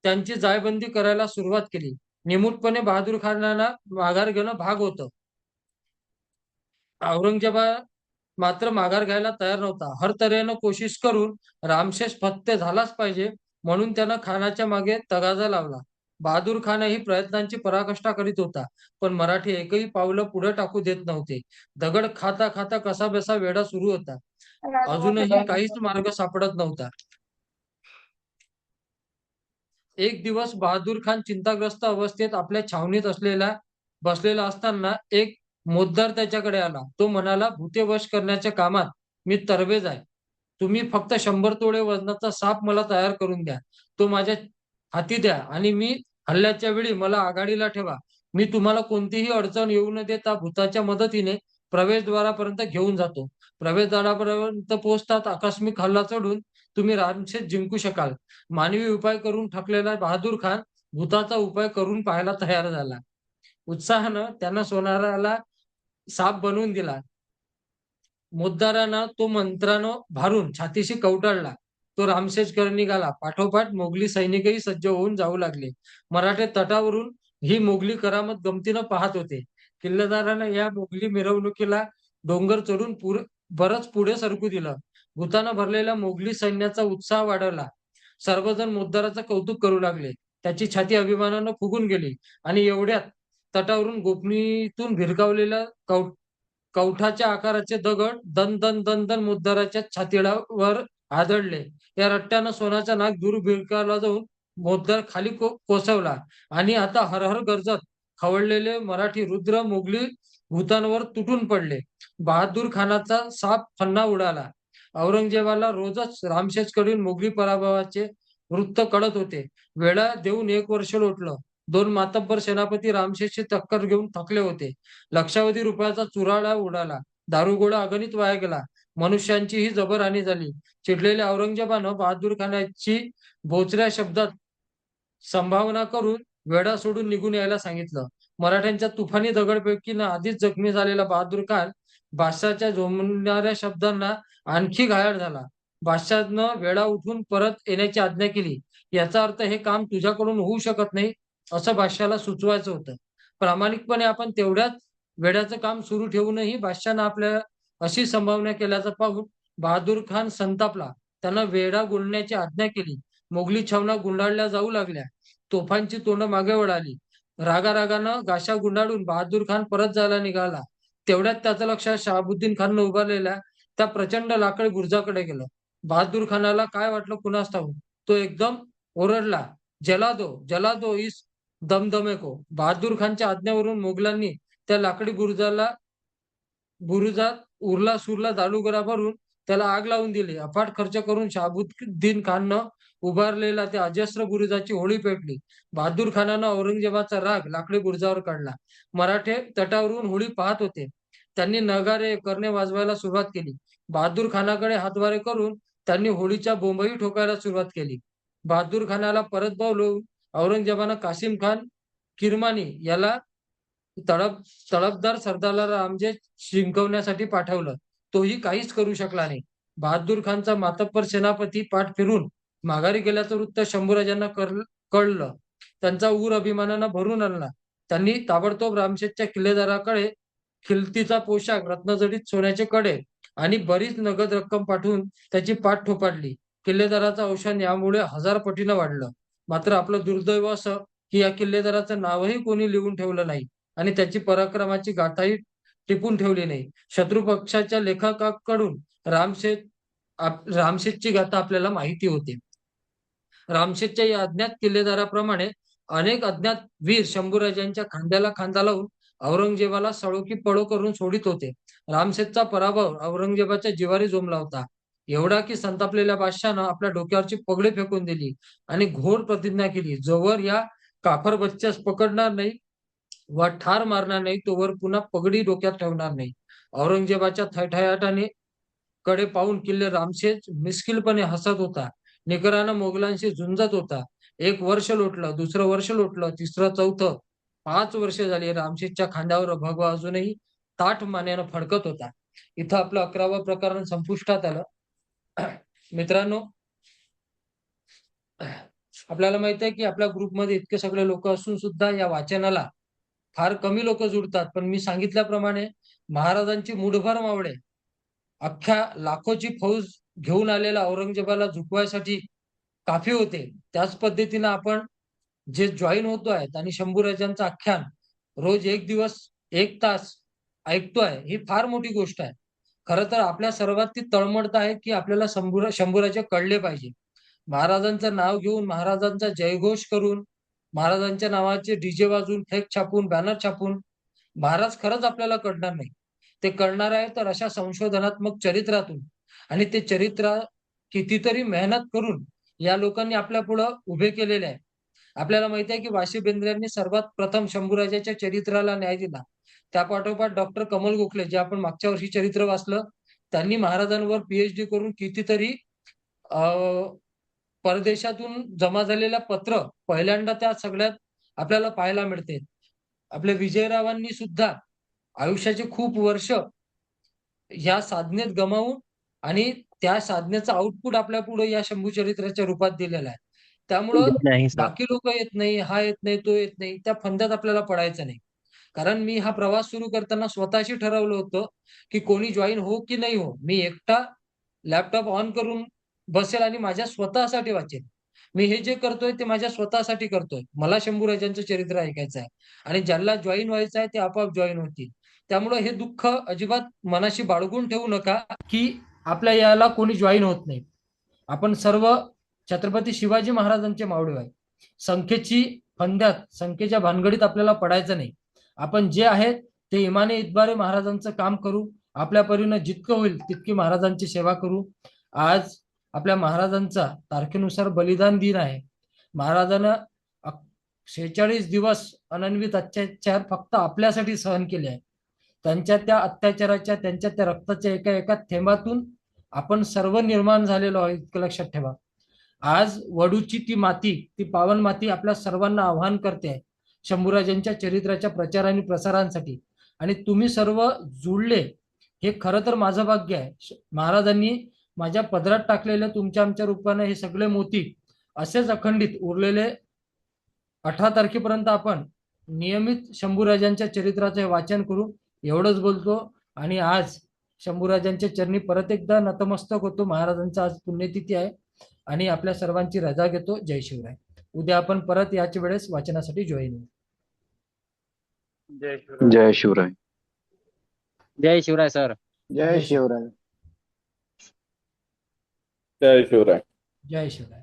त्यांची जायबंदी करायला सुरुवात केली. निमूटपणे बहादूर खानाला माघार घेणं भाग होतं. औरंगजेब मात्र माघार घ्यायला तयार नव्हता. हर तऱ्हेनं कोशिश करून रामशेष फत्ते झालाच पाहिजे म्हणून त्यानं खानाच्या मागे तगाजा लावला. बहादूर खानही प्रयत्नांची पराकाष्ठा करीत होता, पण मराठी एकही पावलं पुढे टाकू देत नव्हते. दगड खाता खाता कसाबसा वेढा सुरू होता. अजूनही काहीच मार्ग सापडत नव्हता. एक दिवस बहादूर खान चिंताग्रस्त अवस्थेत आपल्या छावणीत बसलेला असताना एक मोत्तदार त्याच्याकडे आला. तो म्हणाला, भूते वश करण्याच्या कामात मी तरबेज आहे. तुम्ही फक्त 100 तोळे वजनाचा साप मला तयार करून द्या. तो माझ्या हाती द्या आणि मी हल्ल्याच्या वेळी मला आघाडीला ठेवा. मी तुम्हाला कोणतीही अडचण येऊ न देता भूताच्या मदतीने प्रवेशद्वारापर्यंत घेऊन जातो. प्रवेशद्वारापर्यंत पोहोचताच आकस्मिक हल्ला चढून तुम्ही रामशेज जिंकू शकाल. मानवी उपाय करून थकलेला बहादूर खान भूताचा उपाय करून पाहायला तयार झाला. उत्साहानं त्यानं सोनाराला साप बनवून दिला. मोत्तदारानं तो मंत्रानं भारून छातीशी कवटाळला. तो रामशेजकडे निघाला. पाठोपाठ मोगली सैनिकही सज्ज होऊन जाऊ लागले. मराठे तटावरून ही मोगली करामत गमतीनं पाहत होते. किल्लेदारानं या मोगली मिरवणुकीला डोंगर चढून बरंच पुढे सरकू दिलं. भूतानं भरलेल्या मोगली सैन्याचा उत्साह वाढवला. सर्वजण मोत्तदाराचं कौतुक करू लागले. त्याची छाती अभिमानानं फुगून गेली आणि एवढ्यात तटावरून गोपनीतून भिरकावलेल्या कवठाच्या आकाराचे दगड दन दन दन दन मोत्तदाराच्या छातीवर आदळले. या रट्ट्यानं सोन्याचा नाग दूर भिरकावला जाऊन मोत्तदार खाली कोसळला आणि आता हर हर गरजत खवळलेले मराठी रुद्र मोगली भूतांवर तुटून पडले. बहादूर खानाचा साप फन्ना उडाला. औरंगजेबाला रोजच रामशेजकडील मोगली पराभवाचे वृत्त कळत होते. वेळा देऊन 1 वर्ष लोटलं. 2 मातब्बर सेनापती रामशेजची टक्कर घेऊन थकले होते. लक्षावधी रुपयाचा चुराडा उडाला. दारुगोळा अगणित वाया गेला. मनुष्यांचीही जबरहानी झाली. चिडलेल्या औरंगजेबानं बहादूर खानाची बोचऱ्या शब्दात संभावना करून वेढा सोडून निघून यायला सांगितलं. मराठ्यांच्या तुफानी दगडफेकीनं आधीच जखमी झालेला बहादूर खान बादशाहच्या जोमणाऱ्या शब्दांना आणखी घायाळ झाला. बादशाहनं वेळा उठून परत येण्याची आज्ञा केली. याचा अर्थ हे काम तुझ्याकडून होऊ शकत नाही असं बादशाहला सुचवायचं होतं. प्रामाणिकपणे आपण तेवढ्याच वेड्याचं काम सुरू ठेवूनही बादशाहनं आपल्या अशी संभावना केल्याचं पाहून बहादूर खान संतापला. त्यानं वेढा गुंडण्याची आज्ञा केली. मोगली छावण्या गुंडाळल्या जाऊ लागल्या. तोफांची तोंड मागे वळाली. रागारागानं गाशा गुंडाळून बहादूर खान परत जायला निघाला. तेवढ्यात त्याचं लक्ष शहाबुद्दीन खाननं उभारलेल्या त्या प्रचंड लाकडी बुरुजाकडे गेलं. बहादूर खानाला काय वाटलं कुणास ठाऊक, तो एकदम ओरडला, जला दो, जला दो इस दमदमे को. बहादूर खानच्या आज्ञेवरून मोगलांनी त्या लाकडी बुरुजात उरला सुरला जाडूगरा भरून त्याला आग लावून दिली. अफाट खर्च करून शहाबुद्दीन खाननं उभारलेला त्या अजस्र बुरुजाची होळी पेटली. बहादूर खानानं औरंगजेबाचा राग लाकडी बुरुजावर काढला. मराठे तटावरून होळी पाहत होते. त्यांनी नगारे करणे वाजवायला सुरुवात केली. बहादूर खानाकडे हातवारे करून त्यांनी होळीच्या बोंबही ठोकायला सुरुवात केली. बहादूर खानाला परत बोलवून औरंगजेबानं कासिम खान किरमानी याला तडफदार सरदारला रामजे शिंकवण्यासाठी पाठवलं. तोही काहीच करू शकला नाही. बहादूर खानचा मातब्बर सेनापती पाठ फिरून माघारी गेल्याचं वृत्त शंभूराजांना कळलं. त्यांचा ऊर अभिमानानं भरून आला. त्यांनी ताबडतोब रामशेठच्या किल्लेदाराकडे खिलतीचा पोशाख, रत्नजडित सोन्याचे कडे आणि बरीच नगद रक्कम पाठवून त्याची पाठ थोपाडली. किल्लेदाराचं अवसान यामुळे 1000 पटीनं वाढलं. मात्र आपलं दुर्दैव असं की या किल्लेदाराचं नावही कोणी लिहून ठेवलं नाही आणि त्याची पराक्रमाची गाथाही टिपून ठेवली नाही. शत्रू पक्षाच्या लेखकाकडून रामशेठची गाथा आपल्याला माहिती होते. रामशेठच्या या अज्ञात किल्लेदाराप्रमाणे अनेक अज्ञात वीर शंभूराजांच्या खांद्याला खांदा लावून औरंगजेबाला सळो की पळो करून सोडित होते. रामशेठचा पराभव औरंगजेबाच्या जिवारी जोमला होता. एवढा की संतापलेल्या बादशाहनं आपल्या डोक्यावरची पगडी फेकून दिली आणि घोर प्रतिज्ञा केली, जोवर या काफर बच्च्यास पकडणार नाही व ठार मारणार नाही तोवर पुन्हा पगडी डोक्यात ठेवणार नाही. औरंगजेबाच्या थयथयाटाने कडे पाहून किल्ले रामशेठ मिस्किलपणे हसत होता. निकरानं मोगलांशी झुंजत होता. 1 वर्ष लोटलं, दुसरं वर्ष लोटलं, तिसरं, चौथं. 5 वर्ष झाली. रामशेठच्या खांद्यावर भगवा अजूनही ताठ मानेनं फडकत होता. इथं आपलं 11वं प्रकरण संपुष्टात आलं. मित्रांनो, आपल्याला माहित आहे की आपल्या ग्रुपमध्ये इतके सगळे लोक असून सुद्धा या वाचनाला फार कमी लोक जुडतात. पण मी सांगितल्याप्रमाणे महाराजांची मुठभर मावळे अख्ख्या लाखोची फौज घेऊन आलेला औरंगजेबाला झुकवायसाठी काफी होते. त्याच पद्धतीनं आपण जे जॉईन होतो आहेत आणि शंभूराजांचं आख्यान रोज 1 दिवस 1 तास ऐकतोय, ही फार मोठी गोष्ट आहे. खरं तर आपल्या सर्वात ती तळमळत आहे की आपल्याला शंभूराजे कळले पाहिजे. महाराजांचं नाव घेऊन, महाराजांचा जयघोष करून, महाराजांच्या नावाचे डीजे वाजवून, फ्लेक्स छापून, बॅनर छापून महाराज खरंच आपल्याला कळणार नाही. ते कळणार आहे तर अशा संशोधनात्मक चरित्रातून, आणि ते चरित्र कितीतरी मेहनत करून या लोकांनी आपल्या पुढं उभे केलेले आहे. आपल्याला माहिती आहे की वाशी बेंद्रेंनी सर्वात प्रथम शंभूराजाच्या चरित्राला न्याय दिला. त्यापाठोपाठ डॉक्टर कमल गोखले, जे आपण मागच्या वर्षी चरित्र वाचलं, त्यांनी महाराजांवर PhD करून कितीतरी परदेशातून जमा झालेल्या पत्र पहिल्यांदा त्या सगळ्यात आपल्याला पाहायला मिळते. आपल्या विजयरावांनी सुद्धा आयुष्याचे खूप वर्ष ह्या साधनेत गमावून आणि त्या साधनेचा आउटपुट आपल्या पुढे या शंभू चरित्राच्या रूपात दिलेला आहे. त्यामुळं नाही सर. बाकी लोक येत नाही, हा येत नाही, तो येत नाही, त्या फंद्यात आपल्याला पडायचं नाही. कारण मी हा प्रवास सुरू करताना स्वतःशी ठरवलं होतं की कोणी जॉईन हो की नाही हो, मी एकटा लॅपटॉप ऑन करून बसेल आणि माझ्या स्वतःसाठी वाचेल. मी हे जे करतोय ते माझ्या स्वतःसाठी करतोय. मला शंभूराजांचं चरित्र ऐकायचं आहे आणि ज्यांना जॉईन व्हायचं आहे ते आपोआप जॉईन होतील. त्यामुळे हे दुःख अजिबात मनाशी बाळगून ठेवू नका की आपल्या याला कोणी जॉईन होत नाही. आपण सर्व छत्रपती शिवाजी महाराजांचे मावळे आहे. संख्येच्या भानगडीत आपल्याला पडायचं नाही. आपण जे आहेत ते इमाने इतबारे महाराजांचं काम करू. आपल्या परीनं जितकं होईल तितकी महाराजांची सेवा करू. आज आपल्या महाराजांचा तारखेनुसार बलिदान दिन आहे. महाराजांना 46 दिवस अनन्वित अत्याचार फक्त आपल्यासाठी सहन केले आहे. त्यांच्या त्या अत्याचाराच्या, त्यांच्या त्या रक्ताच्या एका एका थेंबातून आपण सर्व निर्माण झालेलो आहोत, इतकं लक्षात ठेवा. आज वडूची ती माती, ती पावन माती आपल्या सर्वांना आव्हान करते आहे शंभूराजांच्या चरित्राच्या प्रचार आणि प्रसारांसाठी. आणि तुम्ही सर्व जुळले, हे खरं तर माझं भाग्य आहे. महाराजांनी माझ्या पदरात टाकलेले तुमच्या आमच्या रूपाने हे सगळे मोती असेच अखंडित उरलेले 18 तारखेपर्यंत आपण नियमित शंभूराजांच्या चरित्राचे वाचन करू, एवढंच बोलतो. आणि आज शंभूराजांच्या चरणी परत एकदा नतमस्तक होतो. महाराजांचा आज पुण्यतिथी आहे आणि आपल्या सर्वांची रजा घेतो. जय शिवराय. उद्या आपण परत याच वेळेस वाचनासाठी जॉईन होऊ. जय शिवराय. जय शिवराय सर. जय शिवराय. जय शिवराय. जय शिवराय.